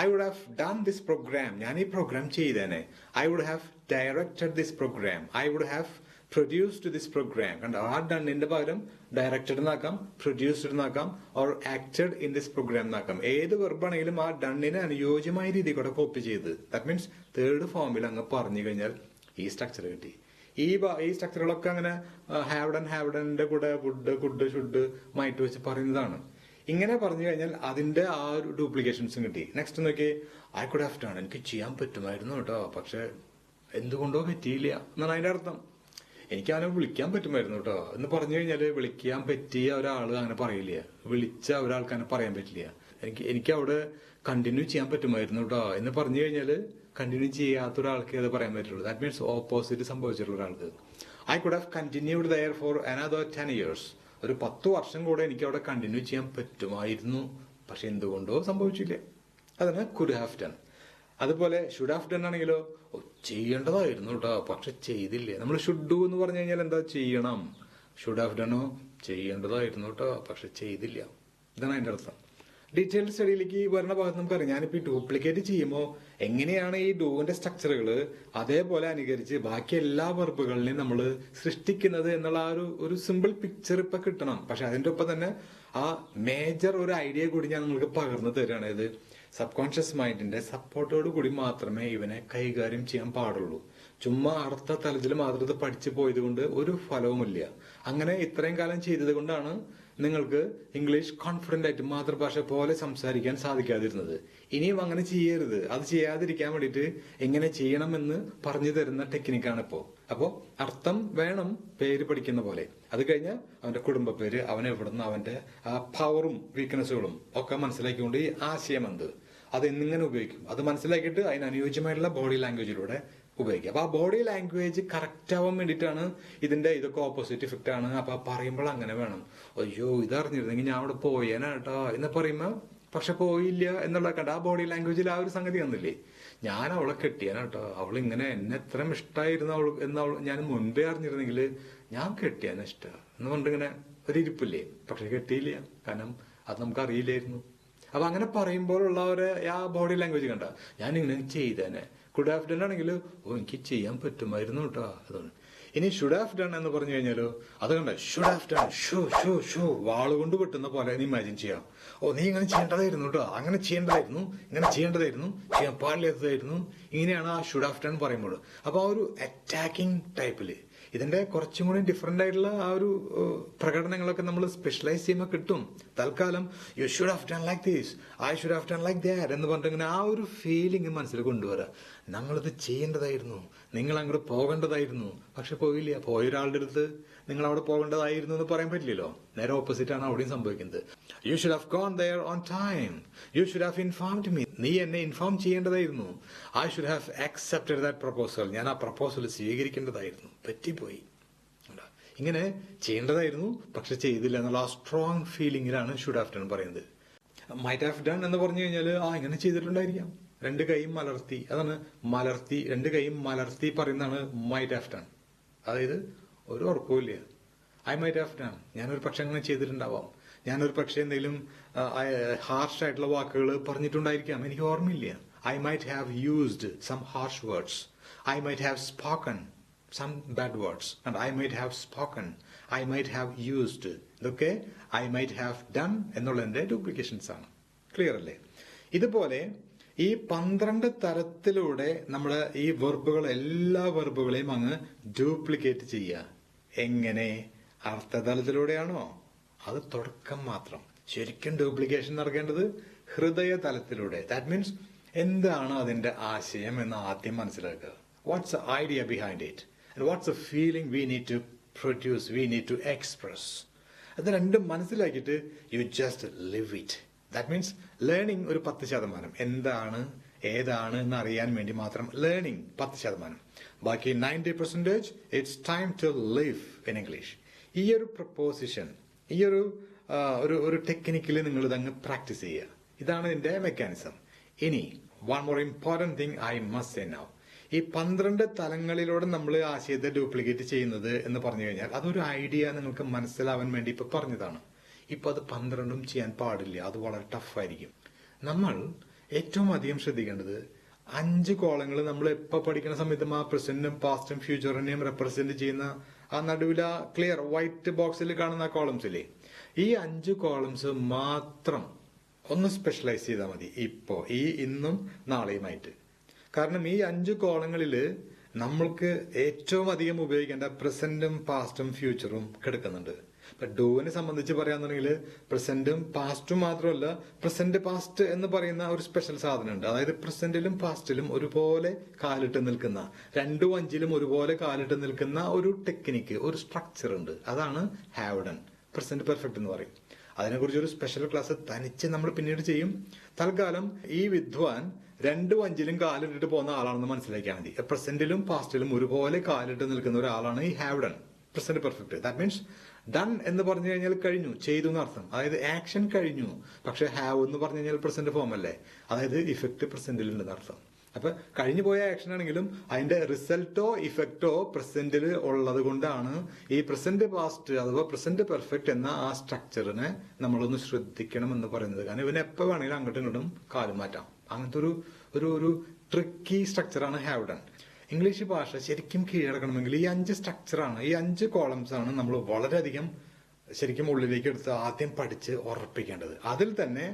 I would have done this program. ഞാൻ ഈ programme ചെയ്തേനെ. I would have directed this program. I would have produced this program. കണ്ടോ, ആ ഡണ്ണിന്റെ പകരം directed എന്നാക്കാം, produced എന്നാക്കാം, or acted in this program എന്നാക്കാം. ഏത് വെർബാണെങ്കിലും ആ ഡണ്ണിന് അനുയോജ്യമായ രീതി കൂടെ കോപ്പി ചെയ്ത്, ദാറ്റ് മീൻസ് തേർഡ് ഫോമിൽ അങ്ങ് പറഞ്ഞു കഴിഞ്ഞാൽ ഈ സ്ട്രക്ചർ കിട്ടി. ഈ സ്ട്രക്ചറുകളൊക്കെ അങ്ങനെ ഹാവ് ഡന്റെ കൂടെ വുഡ്, കുഡ്, ഷുഡ്, മൈറ്റ് വെച്ച് പറയുന്നതാണ്. ഇങ്ങനെ പറഞ്ഞു കഴിഞ്ഞാൽ അതിന്റെ ആ ഒരു ഡ്യൂപ്ലിക്കേഷൻസും കിട്ടി. നെക്സ്റ്റ് നോക്കി, ഐ കുഡ് ഹാവ് ഡൺ, എനിക്ക് ചെയ്യാൻ പറ്റുമായിരുന്നു കേട്ടോ, പക്ഷെ എന്തുകൊണ്ടോ പറ്റിയില്ല എന്നാണ് അതിന്റെ അർത്ഥം. എനിക്ക് അവനെ വിളിക്കാൻ പറ്റുമായിരുന്നു കേട്ടോ എന്ന് പറഞ്ഞു കഴിഞ്ഞാൽ വിളിക്കാൻ പറ്റിയ ഒരാൾ അങ്ങനെ പറയില്ല, വിളിച്ച ഒരാൾക്ക് അങ്ങനെ പറയാൻ പറ്റില്ല. എനിക്ക് അവിടെ കണ്ടിന്യൂ ചെയ്യാൻ പറ്റുമായിരുന്നു കേട്ടോ എന്ന് പറഞ്ഞു കഴിഞ്ഞാൽ കണ്ടിന്യൂ ചെയ്യാത്ത ഒരാൾക്ക് അത് പറയാൻ പറ്റുള്ളൂ. ദാറ്റ് മീൻസ് ഓപ്പോസിറ്റ് സംഭവിച്ചിട്ടുള്ള ഒരാൾക്ക്. I could have continued there for another 10 years. ഒരു 10 വർഷം കൂടെ എനിക്ക് അവിടെ കണ്ടിന്യൂ ചെയ്യാൻ പറ്റുമായിരുന്നു, പക്ഷെ എന്തുകൊണ്ടോ സംഭവിച്ചില്ല. അതാണ് കുഡ് ഹാവ് ഡൺ. അതുപോലെ ഷുഡ് ഹാവ് ഡൺ ആണെങ്കിലോ, ചെയ്യേണ്ടതായിരുന്നു കേട്ടോ പക്ഷെ ചെയ്തില്ലേ. നമ്മൾ ഷുഡ് ഡു എന്ന് പറഞ്ഞു കഴിഞ്ഞാൽ എന്താ, ചെയ്യണം. ഷുഡ് ഹാവ് ഡണോ, ചെയ്യേണ്ടതായിരുന്നു കേട്ടോ പക്ഷെ ചെയ്തില്ല. ഇതാണ് അതിന്റെ അർത്ഥം. ഡീറ്റെയിൽഡ് സ്റ്റഡിയിലേക്ക് വരുന്ന ഭാഗത്ത് നമുക്കറിയാം, ഞാനിപ്പോൾ ഈ ഡ്യൂപ്ലിക്കേറ്റ് ചെയ്യുമ്പോൾ എങ്ങനെയാണ് ഈ ഡൂവിന്റെ സ്ട്രക്ചറുകൾ അതേപോലെ അനുകരിച്ച് ബാക്കി എല്ലാ വെർബുകളിനെയും നമ്മൾ സൃഷ്ടിക്കുന്നത് എന്നുള്ള ആ ഒരു സിമ്പിൾ പിക്ചർ ഇപ്പൊ കിട്ടണം. പക്ഷെ അതിന്റെ ഒപ്പം തന്നെ ആ മേജർ ഒരു ഐഡിയ കൂടി ഞാൻ നിങ്ങൾക്ക് പകർന്നു തരികയാണ്. ഇത് സബ് കോൺഷ്യസ് മൈൻഡിന്റെ സപ്പോർട്ടോട് കൂടി മാത്രമേ ഇവനെ കൈകാര്യം ചെയ്യാൻ പാടുള്ളൂ. ചുമ്മാ അർത്ഥ തലത്തിൽ മാത്രം ഇത് പഠിച്ചു പോയത് കൊണ്ട് ഒരു ഫലവുമില്ല. അങ്ങനെ ഇത്രയും കാലം ചെയ്തത് കൊണ്ടാണ് നിങ്ങൾക്ക് ഇംഗ്ലീഷ് കോൺഫിഡന്റ് ആയിട്ട് മാതൃഭാഷ പോലെ സംസാരിക്കാൻ സാധിക്കാതിരുന്നത്. ഇനിയും അങ്ങനെ ചെയ്യരുത്. അത് ചെയ്യാതിരിക്കാൻ വേണ്ടിയിട്ട് എങ്ങനെ ചെയ്യണമെന്ന് പറഞ്ഞു തരുന്ന ടെക്നിക്കാണ് ഇപ്പോ. അപ്പോ അർത്ഥം വേണം പേര് പഠിക്കുന്ന പോലെ. അത് കഴിഞ്ഞാൽ അവന്റെ കുടുംബ പേര്, അവൻ എവിടുന്ന്, അവന്റെ ആ പവറും വീക്ക്നെസ്സുകളും ഒക്കെ മനസ്സിലാക്കിക്കൊണ്ട് ഈ ആശയം എന്ത്, അത് എന്നിങ്ങനെ ഉപയോഗിക്കും. അത് മനസ്സിലാക്കിയിട്ട് അതിന് അനുയോജ്യമായിട്ടുള്ള ബോഡി ലാംഗ്വേജിലൂടെ ഉപയോഗിക്കുക. അപ്പൊ ആ ബോഡി ലാംഗ്വേജ് കറക്റ്റ് ആവാൻ വേണ്ടിയിട്ടാണ് ഇതൊക്കെ ഓപ്പോസിറ്റ് ഇഫക്റ്റ് ആണ്. അപ്പൊ പറയുമ്പോൾ അങ്ങനെ വേണം. അയ്യോ ഇതറിഞ്ഞിരുന്നെങ്കിൽ ഞാൻ അവിടെ പോയേനാ കേട്ടോ എന്ന് പറയുമ്പോ പക്ഷെ പോയില്ല എന്നുള്ള കണ്ട ആ ബോഡി ലാംഗ്വേജിൽ ആ ഒരു സംഗതി വന്നില്ലേ. ഞാൻ അവളെ കെട്ടിയാനാ കേട്ടോ, അവൾ ഇങ്ങനെ എന്നെ എത്രയും ഇഷ്ടമായിരുന്നു അവൾ ഞാൻ മുൻപേ അറിഞ്ഞിരുന്നെങ്കിൽ ഞാൻ കെട്ടിയാൻ ഇഷ്ടം എന്ന് പറഞ്ഞിങ്ങനെ ഒരു ഇരിപ്പില്ലേ. പക്ഷെ കെട്ടിയില്ല, കാരണം അത് നമുക്ക് അറിയില്ലായിരുന്നു. അപ്പൊ അങ്ങനെ പറയുമ്പോഴുള്ള ഒരു ആ ബോഡി ലാംഗ്വേജ് കണ്ട, ഞാൻ ഇങ്ങനെ ചെയ്തേനെ. കുഡ് ഹാവ് ഡൺ ആണെങ്കിൽ എനിക്ക് ചെയ്യാൻ പറ്റുമായിരുന്നു കേട്ടോ അതുകൊണ്ട്. ഇനി ഷുഡ് ഹാവ് ഡൺ എന്ന് പറഞ്ഞു കഴിഞ്ഞാലോ, അത് കണ്ട ഷുഡ് ഹാവ് ഡൺ, ഷോ വാളുകൊണ്ട് വെട്ടുന്ന പോലെ നീ ഇമാജിൻ ചെയ്യാം. നീ ഇങ്ങനെ ചെയ്യേണ്ടതായിരുന്നു കേട്ടോ, അങ്ങനെ ചെയ്യേണ്ടതായിരുന്നു, ഇങ്ങനെ ചെയ്യേണ്ടതായിരുന്നു, ചെയ്യാൻ പാടില്ലാത്തതായിരുന്നു. ഇങ്ങനെയാണ് ആ ഷുഡ് ഹാവ് ഡൺ പറയുമ്പോൾ. അപ്പൊ ആ ഒരു അറ്റാക്കിംഗ് ടൈപ്പില് ഇതിന്റെ കുറച്ചും കൂടി ഡിഫറെന്റ് ആയിട്ടുള്ള ആ ഒരു പ്രകടനങ്ങളൊക്കെ നമ്മൾ സ്പെഷ്യലൈസ് ചെയ്യുമ്പോൾ കിട്ടും. തൽക്കാലം U should have done like this, I should have done like that എന്ന് പറഞ്ഞിട്ട് ഇങ്ങനെ ആ ഒരു ഫീലിംഗ് മനസ്സിൽ കൊണ്ടുവരാം. ഞങ്ങളിത് ചെയ്യേണ്ടതായിരുന്നു, നിങ്ങൾ അങ്ങോട്ട് പോകേണ്ടതായിരുന്നു, പക്ഷെ പോയില്ല. പോയ ഒരാളുടെ അടുത്ത് നിങ്ങൾ അവിടെ പോകേണ്ടതായിരുന്നു എന്ന് പറയാൻ പറ്റില്ലല്ലോ. നേരെ ഓപ്പോസിറ്റ് ആണ് അവിടെയും സംഭവിക്കുന്നത്. You should have gone there on time, you should have informed me, നീ എന്നെ ഇൻഫോം ചെയ്യേണ്ടതായിരുന്നു. I should have accepted that proposal, ഞാൻ ആ പ്രപ്പോസൽ സ്വീകരിക്കേണ്ടതായിരുന്നു, പറ്റിപ്പോയി. ഇങ്ങനെ ചെയ്യേണ്ടതായിരുന്നു പക്ഷെ ചെയ്തില്ല എന്നുള്ള ആ സ്ട്രോങ് ഫീലിംഗിലാണ് ഷുഡ് ഹാവ് ഡൺ പറയുന്നത്. മൈറ്റ് ഹാവ് ഡൺ എന്ന് പറഞ്ഞു കഴിഞ്ഞാൽ ഇങ്ങനെ ചെയ്തിട്ടുണ്ടായിരിക്കാം. 2 കൈയും മലർത്തി, അതാണ് മലർത്തി, 2 കൈയും മലർത്തി പറയുന്നതാണ് മൈറ്റ് ഹാവ് ഡൺ. അതായത് ഒരു ഉറപ്പുമില്ല. ഐ മൈറ്റ് ഹാവ് ഡൺ, ഞാനൊരു പക്ഷെ അങ്ങനെ ചെയ്തിട്ടുണ്ടാവാം. ഞാനൊരു പക്ഷെ എന്തെങ്കിലും ഹാർഷ് ആയിട്ടുള്ള വാക്കുകൾ പറഞ്ഞിട്ടുണ്ടായിരിക്കാം, എനിക്ക് ഓർമ്മയില്ല. I might have used some harsh words, I might have spoken some bad words, and I might have spoken, I might have used. ഇതൊക്കെ I might have done എന്നുള്ളതിന്റെ ഡ്യൂപ്ലിക്കേഷൻസ് ആണ്. ക്ലിയർ അല്ലേ? ഇതുപോലെ ഈ 12 തരത്തിലൂടെ നമ്മൾ ഈ വെർബുകൾ, എല്ലാ വെർബുകളെയും അങ്ങ് ഡ്യൂപ്ലിക്കേറ്റ് ചെയ്യുക. എങ്ങനെ? അർത്ഥതലത്തിലൂടെയാണോ? അത് തുടക്കം മാത്രം. ശരിക്കും ഡ്യൂപ്ലിക്കേഷൻ നടക്കേണ്ടത് ഹൃദയ തലത്തിലൂടെ. ദാറ്റ് മീൻസ് എന്താണ് അതിന്റെ ആശയം എന്ന് ആദ്യം മനസ്സിലാക്കുക. What's the idea behind it? And what's the feeling we need to produce, we need to express? അത് രണ്ടും മനസ്സിലാക്കിയിട്ട് you just live it. That means learning ഒരു 10%. എന്താണ് ഏതാണ് എന്ന് അറിയാൻ വേണ്ടി മാത്രം ലേണിംഗ് 10%. ബാക്കി 90% it's time to live in English. ഈ ഒരു പ്രപ്പോസിഷൻ, ഈ ഒരു ടെക്നിക്കലി നിങ്ങൾ ഇതങ്ങ് പ്രാക്ടീസ് ചെയ്യുക. ഇതാണ് ഇതിന്റെ മെക്കാനിസം. ഇനി one more important thing I must say now. ഈ 12 തലങ്ങളിലൂടെ നമ്മൾ ആശയത്തെ ഡ്യൂപ്ലിക്കേറ്റ് ചെയ്യുന്നത് എന്ന് പറഞ്ഞു കഴിഞ്ഞാൽ അതൊരു ഐഡിയ നിങ്ങൾക്ക് മനസ്സിലാവാൻ വേണ്ടി ഇപ്പൊ പറഞ്ഞതാണ്. ഇപ്പൊ അത് 12 ചെയ്യാൻ പാടില്ല, അത് വളരെ ടഫായിരിക്കും. നമ്മൾ ഏറ്റവും അധികം ശ്രദ്ധിക്കേണ്ടത് 5 കോളങ്ങൾ നമ്മൾ എപ്പോ പഠിക്കുന്ന സമയത്തും ആ പ്രസന്റും പാസ്റ്റും ഫ്യൂച്ചറിനെയും റെപ്രസെന്റ് ചെയ്യുന്ന ആ നടുവില ക്ലിയർ വൈറ്റ് ബോക്സിൽ കാണുന്ന ആ കോളംസ് ഇല്ലേ, ഈ 5 കോളംസ് മാത്രം ഒന്ന് സ്പെഷ്യലൈസ് ചെയ്താൽ മതി ഇപ്പോ ഈ ഇന്നും നാളെയുമായിട്ട്. കാരണം ഈ 5 കോളങ്ങളില് നമ്മൾക്ക് ഏറ്റവും അധികം ഉപയോഗിക്കേണ്ട പ്രസന്റും പാസ്റ്റും ഫ്യൂച്ചറും കിടക്കുന്നുണ്ട്. ഇപ്പൊ ഡൂവിനെ സംബന്ധിച്ച് പറയാന്നുണ്ടെങ്കിൽ പ്രസന്റും പാസ്റ്റും മാത്രമല്ല, പ്രസന്റ് പാസ്റ്റ് എന്ന് പറയുന്ന ഒരു സ്പെഷ്യൽ സാധനമുണ്ട്. അതായത് പ്രസന്റിലും പാസ്റ്റിലും ഒരുപോലെ കാലിട്ട് നിൽക്കുന്ന, 2ഉം 5ലും ഒരുപോലെ കാലിട്ട് നിൽക്കുന്ന ഒരു ടെക്നിക്ക്, ഒരു സ്ട്രക്ചർ ഉണ്ട്. അതാണ് ഹാവ് ഡൺ, പ്രസന്റ് പെർഫെക്റ്റ് എന്ന് പറയും. അതിനെക്കുറിച്ച് ഒരു സ്പെഷ്യൽ ക്ലാസ് തനിച്ച് നമ്മൾ പിന്നീട് ചെയ്യും. തൽക്കാലം ഈ വിദ്വാൻ 2ഉം 5ലും കാലിട്ടിട്ട് പോകുന്ന ആളാണെന്ന് മനസ്സിലാക്കിയാൽ മതി. പ്രസന്റിലും പാസ്റ്റിലും ഒരുപോലെ കാലിട്ട് നിൽക്കുന്ന ഒരാളാണ് ഈ have done, present perfect. That means done എന്ന് പറഞ്ഞു കഴിഞ്ഞാൽ കഴിഞ്ഞു, ചെയ്തു എന്നർത്ഥം. അതായത് ആക്ഷൻ കഴിഞ്ഞു. പക്ഷെ ഹാവ് എന്ന് പറഞ്ഞു കഴിഞ്ഞാൽ പ്രസന്റ് ഫോം അല്ലേ, അതായത് ഇഫക്റ്റ് പ്രസന്റിൽ ഉണ്ടെന്ന് അർത്ഥം. അപ്പൊ കഴിഞ്ഞു പോയ ആക്ഷൻ ആണെങ്കിലും അതിന്റെ റിസൾട്ടോ ഇഫക്റ്റോ പ്രസന്റിൽ ഉള്ളത് കൊണ്ടാണ് ഈ പ്രസന്റ് പാസ്റ്റ് അഥവാ പ്രസന്റ് പെർഫെക്റ്റ് എന്ന ആ സ്ട്രക്ചറിനെ നമ്മളൊന്ന് ശ്രദ്ധിക്കണം എന്ന് പറയുന്നത്. കാരണം ഇവന് എപ്പോ വേണമെങ്കിലും അങ്ങോട്ടും ഇങ്ങോട്ടും കാലം മാറ്റാം. അങ്ങനത്തെ ഒരു ട്രിക്കി സ്ട്രക്ചറാണ് ഹാവ് ഡൺ. ഇംഗ്ലീഷ് ഭാഷ ശരിക്കും കീഴടക്കണമെങ്കിൽ ഈ 5 സ്ട്രക്ചറാണ്, ഈ 5 കോളംസ് ആണ് നമ്മൾ വളരെയധികം ശരിക്കും ഉള്ളിലേക്ക് എടുത്ത് ആദ്യം പഠിച്ച് ഉറപ്പിക്കേണ്ടത്. അതിൽ തന്നെ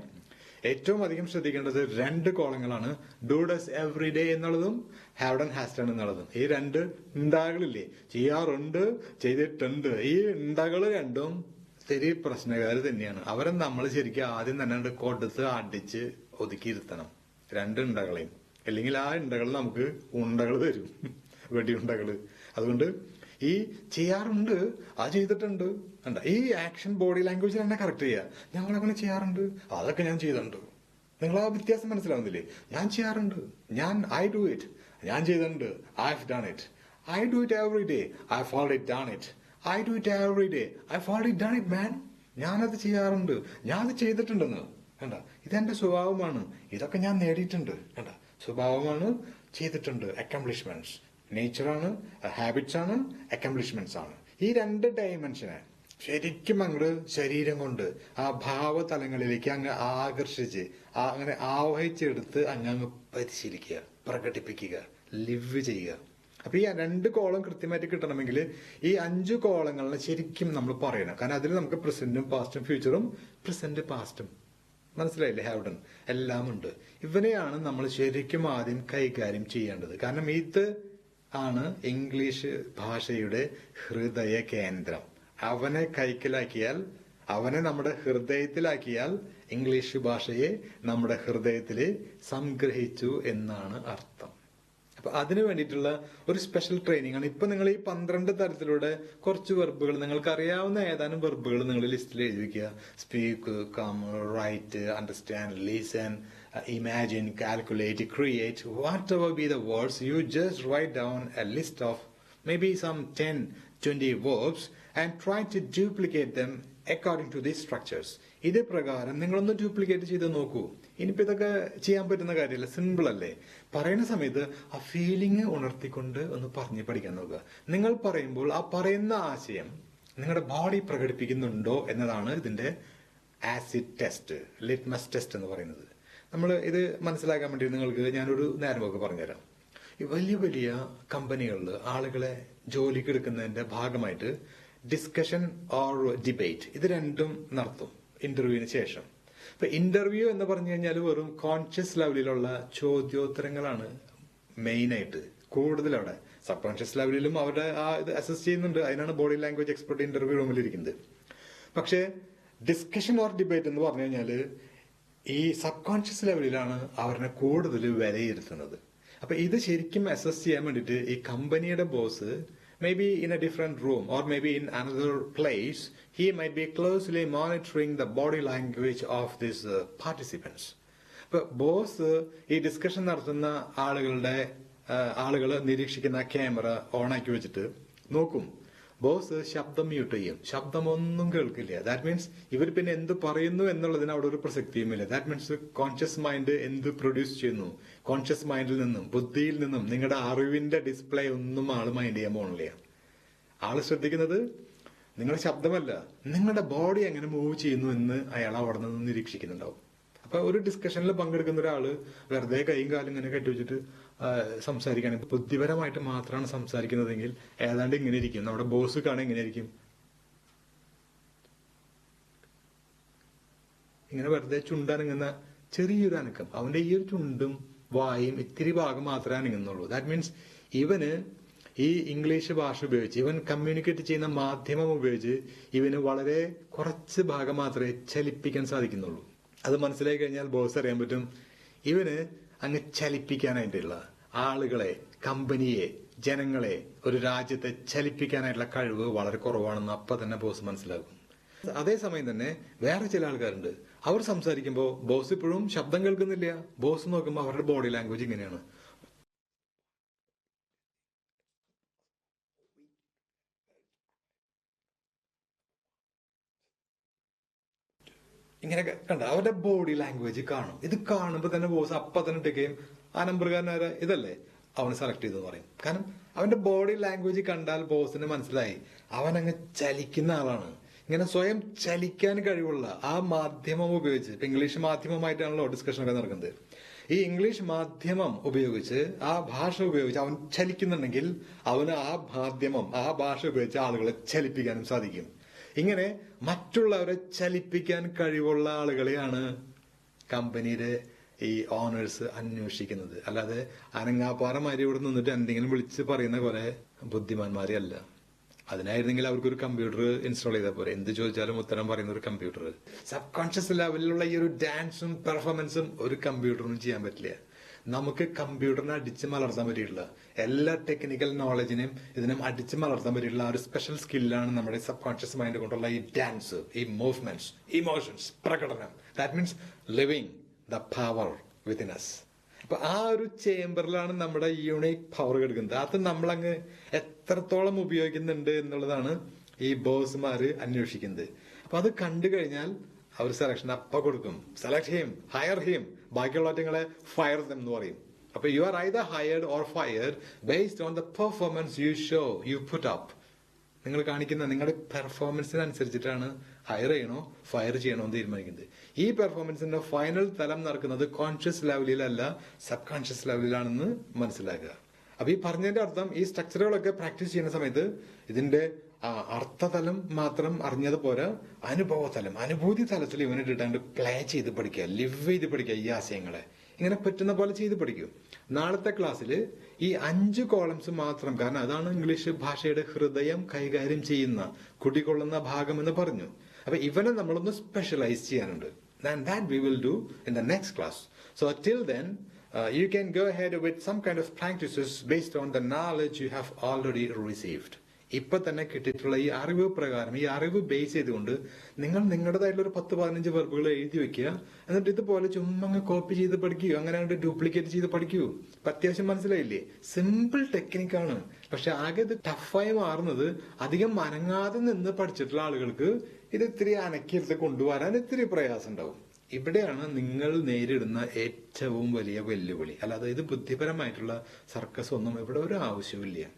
ഏറ്റവും അധികം ശ്രദ്ധിക്കേണ്ടത് 2 കോളങ്ങളാണ്, ഡു ഡസ് എവറി ഡേ എന്നുള്ളതും ഹാവ് ഡൺ ഹാസ് ഡൺ എന്നുള്ളതും. ഈ 2 ഉണ്ടാകളില്ലേ, ചെയ്യാറുണ്ട്, ചെയ്തിട്ടുണ്ട്, ഈ ഉണ്ടാകള് രണ്ടും ശരി പ്രശ്നക്കാര് തന്നെയാണ്. അവരെ നമ്മൾ ശരിക്കും ആദ്യം തന്നെ കൊടുത്ത് അടിച്ച് ഒതുക്കിയിരുത്തണം, 2 ഉണ്ടകളെയും. അല്ലെങ്കിൽ ആ ഉണ്ടകൾ നമുക്ക് ഉണ്ടകൾ തരും, വെടിയുണ്ടകള്. അതുകൊണ്ട് ഈ ചെയ്യാറുണ്ട്, ആ ചെയ്തിട്ടുണ്ട്, ഈ ആക്ഷൻ ബോഡി ലാംഗ്വേജിൽ തന്നെ കറക്റ്റ് ചെയ്യുക. ഞങ്ങൾ അങ്ങനെ ചെയ്യാറുണ്ട്, അതൊക്കെ ഞാൻ ചെയ്തിട്ടുണ്ട്. നിങ്ങൾ ആ വ്യത്യാസം മനസ്സിലാവുന്നില്ലേ? ഞാൻ ചെയ്യാറുണ്ട്, ഐ ഡു ഇറ്റ്, ഞാൻ ചെയ്തിട്ടുണ്ട്, I have done it. I do it every day, I have already done it. I do it every day, I have already done it man. ഞാനത് ചെയ്യാറുണ്ട്, ഞാനത് ചെയ്തിട്ടുണ്ടെന്ന്. കണ്ട, ഇതെന്റെ സ്വഭാവമാണ്, ഇതൊക്കെ ഞാൻ നേടിയിട്ടുണ്ട്. കണ്ട, സ്വഭാവമാണ്, ചെയ്തിട്ടുണ്ട്, അക്കംപ്ലിഷ്മെന്റ്സ്. നേച്ചറാണ്, ഹാബിറ്റ്സ് ആണ്, അക്കംപ്ലിഷ്മെന്റ്സ് ആണ്. ഈ 2 ഡയമെൻഷനെ ശരിക്കും അങ്ങോട്ട് ശരീരം കൊണ്ട് ആ ഭാവതലങ്ങളിലേക്ക് അങ്ങ് ആകർഷിച്ച് അങ്ങനെ ആവഹിച്ചെടുത്ത് അങ്ങ് പരിശീലിക്കുക, പ്രകടിപ്പിക്കുക, ലിവ് ചെയ്യുക. അപ്പൊ ഈ 2 കോളം കൃത്യമായിട്ട് കിട്ടണമെങ്കിൽ ഈ 5 കോളങ്ങളെ ശരിക്കും നമ്മൾ പറയണം. കാരണം അതിൽ നമുക്ക് പ്രസന്റും പാസ്റ്റും ഫ്യൂച്ചറും പ്രസന്റ് പാസ്റ്റും മനസ്സിലായില്ലേ, ഹാവ് ഡൺ എല്ലാം ഉണ്ട്. ഇവനെയാണ് നമ്മൾ ശരിക്കും ആദ്യം കൈകാര്യം ചെയ്യേണ്ടത്. കാരണം ഇത് ആണ് ഇംഗ്ലീഷ് ഭാഷയുടെ ഹൃദയ കേന്ദ്രം. അവനെ കൈക്കലാക്കിയാൽ, അവനെ നമ്മുടെ ഹൃദയത്തിലാക്കിയാൽ ഇംഗ്ലീഷ് ഭാഷയെ നമ്മുടെ ഹൃദയത്തില് സംഗ്രഹിച്ചു എന്നാണ് അർത്ഥം. അപ്പൊ അതിനു വേണ്ടിയിട്ടുള്ള ഒരു സ്പെഷ്യൽ ട്രെയിനിങ് ആണ്. ഇപ്പൊ നിങ്ങൾ ഈ 12 തരത്തിലൂടെ കുറച്ച് വെർബുകൾ, നിങ്ങൾക്ക് അറിയാവുന്ന ഏതാനും വെർബുകൾ നിങ്ങൾ ലിസ്റ്റിൽ എഴുതി വെക്കുക. Speak, come, write, understand, listen, imagine, calculate, create, whatever be the words, you just write down a list of maybe some 10-20 verbs and try to duplicate them according to these structures. ഇതേ പ്രകാരം നിങ്ങളൊന്ന് duplicate ചെയ്ത് നോക്കൂ. ഇനിയിപ്പോ ഇതൊക്കെ ചെയ്യാൻ പറ്റുന്ന കാര്യമല്ല, സിമ്പിൾ അല്ലേ. പറയുന്ന സമയത്ത് ആ ഫീലിംഗ് ഉണർത്തിക്കൊണ്ട് ഒന്ന് പറഞ്ഞ് പഠിക്കാൻ നോക്കുക. നിങ്ങൾ പറയുമ്പോൾ ആ പറയുന്ന ആശയം നിങ്ങളുടെ ബോഡി പ്രകടിപ്പിക്കുന്നുണ്ടോ എന്നതാണ് ഇതിന്റെ ആസിഡ് ടെസ്റ്റ്, ലിറ്റ്മസ് ടെസ്റ്റ് എന്ന് പറയുന്നത്. നമ്മൾ ഇത് മനസ്സിലാക്കാൻ വേണ്ടി നിങ്ങൾക്ക് ഞാനൊരു നേരമൊക്കെ പറഞ്ഞുതരാം. ഈ വലിയ വലിയ കമ്പനികളിൽ ആളുകളെ ജോലിക്ക് എടുക്കുന്നതിന്റെ ഭാഗമായിട്ട് ഡിസ്കഷൻ ഓർ ഡിബേറ്റ് ഇത് രണ്ടും നടത്തും ഇന്റർവ്യൂവിന് ശേഷം. ഇപ്പൊ ഇന്റർവ്യൂ എന്ന് പറഞ്ഞു കഴിഞ്ഞാൽ വെറും കോൺഷ്യസ് ലെവലിലുള്ള ചോദ്യോത്തരങ്ങളാണ് മെയിനായിട്ട് കൂടുതൽ. അവിടെ സബ് കോൺഷ്യസ് ലെവലിലും അവരുടെ ആ ഇത് അസസ് ചെയ്യുന്നുണ്ട്. അതിനാണ് ബോഡി ലാംഗ്വേജ് എക്സ്പെർട്ട് ഇന്റർവ്യൂ റൂമിലിരിക്കുന്നത്. പക്ഷേ ഡിസ്കഷൻ ഓർ ഡിബേറ്റ് എന്ന് പറഞ്ഞു കഴിഞ്ഞാല് ഈ സബ് കോൺഷ്യസ് ലെവലിലാണ് അവരെ കൂടുതൽ വിലയിരുത്തുന്നത്. അപ്പൊ ഇത് ശരിക്കും അസസ് ചെയ്യാൻ വേണ്ടിയിട്ട് ഈ കമ്പനിയുടെ boss maybe in a different room or maybe in another place, he might be closely monitoring the body language of these participants. But boss ഈ ഡിസ്കഷൻ നടത്തുന്ന ആളുകൾ നിരീക്ഷിക്കുന്ന ക്യാമറ ഓൺ ആക്കി വെച്ചിട്ട് നോക്കും. ബോസ് ശബ്ദം മ്യൂട്ട് ചെയ്യും, ശബ്ദമൊന്നും കേൾക്കില്ല. ദാറ്റ് മീൻസ് ഇവർ പിന്നെ എന്ത് പറയുന്നു എന്നുള്ളതിന് അവിടെ ഒരു പ്രസക്തിയുമില്ല. ദാറ്റ് മീൻസ് കോൺഷ്യസ് മൈൻഡ് എന്ത് പ്രൊഡ്യൂസ് ചെയ്യുന്നു, കോൺഷ്യസ് മൈൻഡിൽ നിന്നും ബുദ്ധിയിൽ നിന്നും നിങ്ങളുടെ അറിവിന്റെ ഡിസ്പ്ലേ ഒന്നും ആള് മൈൻഡ് ചെയ്യാൻ പോണില്ല. ആള് ശ്രദ്ധിക്കുന്നത് നിങ്ങളുടെ ശബ്ദമല്ല, നിങ്ങളുടെ ബോഡി എങ്ങനെ മൂവ് ചെയ്യുന്നു എന്ന് അയാൾ അവിടെ നിന്ന് നിരീക്ഷിക്കുന്നുണ്ടാവും. അപ്പൊ ഒരു ഡിസ്കഷനിൽ പങ്കെടുക്കുന്ന ഒരാള് വെറുതെ കൈയും കാലും ഇങ്ങനെ കെട്ടിവെച്ചിട്ട് സംസാരിക്കുകയാണെങ്കിൽ ബുദ്ധിപരമായിട്ട് മാത്രമാണ് സംസാരിക്കുന്നതെങ്കിൽ ഏതാണ്ട് ഇങ്ങനെ ഇരിക്കും. നമ്മുടെ ബോസ് കാണാൻ ഇങ്ങനെ ഇരിക്കും, ഇങ്ങനെ വെറുതെ ചുണ്ടനങ്ങുന്ന ചെറിയൊരു അനക്കം. അവന്റെ ഈ ഒരു ചുണ്ടും വായും ഇത്തിരി ഭാഗം മാത്രമേ അനങ്ങുന്നുള്ളൂ. ദാറ്റ് മീൻസ് ഇവന് ഈ ഇംഗ്ലീഷ് ഭാഷ ഉപയോഗിച്ച്, ഇവൻ കമ്മ്യൂണിക്കേറ്റ് ചെയ്യുന്ന മാധ്യമം ഉപയോഗിച്ച് ഇവന് വളരെ കുറച്ച് ഭാഗം മാത്രമേ ചലിപ്പിക്കാൻ സാധിക്കുന്നുള്ളൂ. അത് മനസ്സിലാക്കി കഴിഞ്ഞാൽ ബോസ് അറിയാൻ പറ്റും ഇവന് അങ്ങ് ചലിപ്പിക്കാനായിട്ടുള്ള ആളുകളെ, കമ്പനിയെ, ജനങ്ങളെ, ഒരു രാജ്യത്തെ ചലിപ്പിക്കാനായിട്ടുള്ള കഴിവ് വളരെ കുറവാണെന്ന് അപ്പൊ തന്നെ ബോസ് മനസ്സിലാക്കും. അതേസമയം തന്നെ വേറെ ചില ആൾക്കാരുണ്ട്, അവർ സംസാരിക്കുമ്പോൾ ബോസ് ഇപ്പോഴും ശബ്ദം കേൾക്കുന്നില്ല. ബോസ് നോക്കുമ്പോൾ അവരുടെ ബോഡി ലാംഗ്വേജ് ഇങ്ങനെയാണ്. ഇങ്ങനെ കണ്ട അവരുടെ ബോഡി ലാംഗ്വേജ് കാണും. ഇത് കാണുമ്പോൾ തന്നെ ബോസ് അപ്പൊ തന്നെ ഇട്ടേക്കും ആ നമ്പറുകാരനാരെ ഇതല്ലേ അവന് സെലക്ട് ചെയ്തെന്ന് പറയും. കാരണം അവന്റെ ബോഡി ലാംഗ്വേജ് കണ്ടാൽ ബോസിന് മനസ്സിലായി അവൻ അങ്ങ് ചലിക്കുന്ന ആളാണ്. ഇങ്ങനെ സ്വയം ചലിക്കാൻ കഴിവുള്ള ആ മാധ്യമം ഉപയോഗിച്ച്, ഇപ്പൊ ഇംഗ്ലീഷ് മാധ്യമമായിട്ടാണല്ലോ ഡിസ്കഷൻ ഒക്കെ നടക്കുന്നത്. ഈ ഇംഗ്ലീഷ് മാധ്യമം ഉപയോഗിച്ച്, ആ ഭാഷ ഉപയോഗിച്ച് അവൻ ചലിക്കുന്നുണ്ടെങ്കിൽ അവന് ആ മാധ്യമം, ആ ഭാഷ ഉപയോഗിച്ച് ആളുകളെ ചലിപ്പിക്കാനും സാധിക്കും. ഇങ്ങനെ മറ്റുള്ളവരെ ചലിപ്പിക്കാൻ കഴിവുള്ള ആളുകളെയാണ് കമ്പനിയുടെ ഈ ഓണേഴ്സ് അന്വേഷിക്കുന്നത്. അല്ലാതെ അനങ്ങാപ്പാറമാരി ഇവിടെ നിന്നിട്ട് എന്തെങ്കിലും വിളിച്ച് പറയുന്ന കുറെ ബുദ്ധിമാന്മാരെ അല്ല. അതിനായിരുന്നെങ്കിൽ അവർക്കൊരു കമ്പ്യൂട്ടർ ഇൻസ്റ്റാൾ ചെയ്താൽ പോരെ, എന്ത് ചോദിച്ചാലും ഉത്തരം പറയുന്ന ഒരു കമ്പ്യൂട്ടർ. സബ് കോൺഷ്യസ് ലെവലിലുള്ള ഈ ഒരു ഡാൻസും പെർഫോമൻസും ഒരു കമ്പ്യൂട്ടറിനും ചെയ്യാൻ പറ്റില്ല. നമുക്ക് കമ്പ്യൂട്ടറിനെ അടിച്ച് മലർത്താൻ പറ്റിയിട്ടില്ല. എല്ലാ ടെക്നിക്കൽ നോളജിനെയും ഇതിനും അടിച്ച് മലർത്താൻ പറ്റിയിട്ടുള്ള ആ ഒരു സ്പെഷ്യൽ സ്കില്ലാണ് നമ്മുടെ സബ് കോൺഷ്യസ് മൈൻഡ് കൊണ്ടുള്ള ഈ ഡാൻസ്, ഈ മൂവ്മെന്റ്സ്, ഇമോഷൻസ്, പ്രകടനം. That means living the power within us. അപ്പൊ ആ ഒരു ചേംബറിലാണ് നമ്മുടെ യൂണിക് പവർ കിടക്കുന്നത്. അത് നമ്മളങ്ങ് എത്രത്തോളം ഉപയോഗിക്കുന്നുണ്ട് എന്നുള്ളതാണ് ഈ ബോസ്മാര് അന്വേഷിക്കുന്നത്. അപ്പൊ അത് കണ്ടു കഴിഞ്ഞാൽ അവർ സെലക്ഷൻ അപ്പ കൊടുക്കും. സെലക്ട് ചെയ്യും, ഹയർ ചെയ്യും. ബാക്കിയുള്ള ഒറ്റങ്ങളെ ഫയർ എന്ന് പറയും. അപ്പൊ you are either hired or fired based on the performance U show, you put up. നിങ്ങൾ കാണിക്കുന്ന നിങ്ങളുടെ പെർഫോമൻസിനനുസരിച്ചിട്ടാണ് ഹയർ ചെയ്യണോ ഫയർ ചെയ്യണോ എന്ന് തീരുമാനിക്കുന്നത്. ഈ പെർഫോമൻസിന്റെ ഫൈനൽ തലം നടക്കുന്നത് കോൺഷ്യസ് ലെവലിലല്ല, സബ് കോൺഷ്യസ് ലെവലിലാണെന്ന് മനസ്സിലാക്കുക. അപ്പൊ ഈ പറഞ്ഞതിന്റെ അർത്ഥം ഈ സ്ട്രക്ചറുകളൊക്കെ പ്രാക്ടീസ് ചെയ്യുന്ന സമയത്ത് ഇതിന്റെ അർത്ഥതലം മാത്രം അറിഞ്ഞത് പോരാ, അനുഭവതലം, അനുഭൂതി തലത്തിൽ ഇവനിട്ടിട്ടാണ്ട് പ്ലേ ചെയ്ത് പഠിക്കുക, ലിവ് ചെയ്ത് പഠിക്കുക. ഈ ആശയങ്ങളെ ഇങ്ങനെ പറ്റുന്ന പോലെ ചെയ്ത് പഠിക്കും. നാളത്തെ ക്ലാസ്സിൽ ഈ 5 കോളംസ് മാത്രം, കാരണം അതാണ് ഇംഗ്ലീഷ് ഭാഷയുടെ ഹൃദയം കൈകാര്യം ചെയ്യുന്ന, കുടികൊള്ളുന്ന ഭാഗം എന്ന് പറഞ്ഞു. അപ്പൊ ഇവനെ നമ്മളൊന്ന് സ്പെഷ്യലൈസ് ചെയ്യാനുണ്ട്. And that we will do in the next class. So till then, you can go ahead with some kind of practices based on the knowledge you have already received. ഇപ്പൊ തന്നെ കിട്ടിയിട്ടുള്ള ഈ അറിവ് പ്രകാരം, ഈ അറിവ് ബേസ് ചെയ്തുകൊണ്ട് നിങ്ങൾ നിങ്ങളുടേതായിട്ടുള്ള ഒരു 10-15 വെർബുകൾ എഴുതി വെക്കുക. എന്നിട്ട് ഇതുപോലെ ചുമ്മാ കോപ്പി ചെയ്ത് പഠിക്കൂ, അങ്ങനെ ഡ്യൂപ്ലിക്കേറ്റ് ചെയ്ത് പഠിക്കൂ. അത്യാവശ്യം മനസ്സിലായില്ലേ? സിമ്പിൾ ടെക്നിക്കാണ്. പക്ഷെ ആകെ ഇത് ടഫായി മാറുന്നത് അധികം അനങ്ങാതെ നിന്ന് പഠിച്ചിട്ടുള്ള ആളുകൾക്ക് ഇത് ഇത്തിരി അനക്കിയെടുത്ത് കൊണ്ടുവരാൻ ഇത്തിരി പ്രയാസം ഉണ്ടാവും. ഇവിടെയാണ് നിങ്ങൾ നേരിടുന്ന ഏറ്റവും വലിയ വെല്ലുവിളി. അല്ലാതെ ഇത് ബുദ്ധിപരമായിട്ടുള്ള സർക്കസ് ഒന്നും ഇവിടെ ഒരു ആവശ്യമില്ല.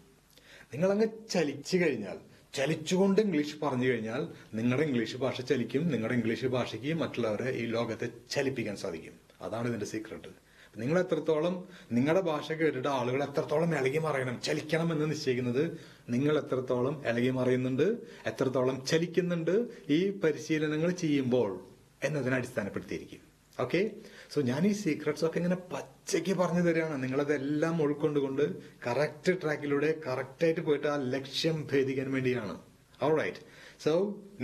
നിങ്ങൾ അങ്ങ് ചലിച്ചു കഴിഞ്ഞാൽ, ചലിച്ചുകൊണ്ട് ഇംഗ്ലീഷ് പറഞ്ഞു കഴിഞ്ഞാൽ നിങ്ങളുടെ ഇംഗ്ലീഷ് ഭാഷ ചലിക്കും. നിങ്ങളുടെ ഇംഗ്ലീഷ് ഭാഷയ്ക്ക് മറ്റുള്ളവരെ ഈ ലോകത്തെ ചലിപ്പിക്കാൻ സാധിക്കും. അതാണ് ഇതിന്റെ സീക്രട്ട്. നിങ്ങൾ എത്രത്തോളം നിങ്ങളുടെ ഭാഷ കേട്ടിട്ട് ആളുകൾ എത്രത്തോളം ഇളകി മറിയണം, ചലിക്കണം എന്ന് നിശ്ചയിക്കുന്നത് നിങ്ങൾ എത്രത്തോളം ഇളകി മറിയുന്നുണ്ട്, എത്രത്തോളം ചലിക്കുന്നുണ്ട് ഈ പരിശീലനങ്ങൾ ചെയ്യുമ്പോൾ എന്നതിനെ അടിസ്ഥാനപ്പെടുത്തിയിരിക്കും. ഓക്കെ, സോ ഞാൻ ഈ സീക്രട്സ് ഒക്കെ ഇങ്ങനെ പച്ചയ്ക്ക് പറഞ്ഞു തരികയാണ്. നിങ്ങളതെല്ലാം ഉൾക്കൊണ്ടുകൊണ്ട് കറക്റ്റ് ട്രാക്കിലൂടെ കറക്റ്റായിട്ട് പോയിട്ട് ആ ലക്ഷ്യം ഭേദിക്കാൻ വേണ്ടിയാണ്. Alright, so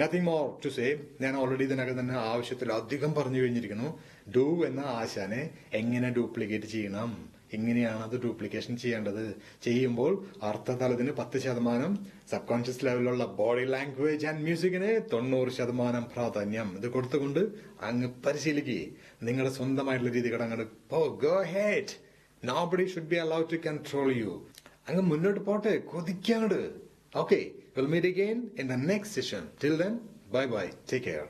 nothing more to say. ഞാൻ ഓൾറെഡി ഇതിനകം തന്നെ ആവശ്യത്തിലധികം പറഞ്ഞു കഴിഞ്ഞിരിക്കുന്നു. ഡു എന്ന ആശാനെ എങ്ങനെ ഡ്യൂപ്ലിക്കേറ്റ് ചെയ്യണം, എങ്ങനെയാണ് അത് ഡ്യൂപ്ലിക്കേഷൻ ചെയ്യേണ്ടത്, ചെയ്യുമ്പോൾ അർത്ഥതലത്തിന് 10%, സബ് കോൺഷ്യസ് ലെവലിലുള്ള ബോഡി ലാംഗ്വേജ് ആൻഡ് മ്യൂസിക്കിന് 90% പ്രാധാന്യം ഇത് കൊടുത്തുകൊണ്ട് അങ്ങ് പരിശീലിക്കുക. നിങ്ങളുടെ സ്വന്തമായിട്ടുള്ള രീതികൾ അങ്ങോട്ട് go ahead. Nobody should be allowed to control you. അങ്ങ് മുന്നോട്ട് പോട്ടെ, കൊതിക്കാണ്ട്. Okay, we'll meet again in the next session. Till then, bye-bye. Take care.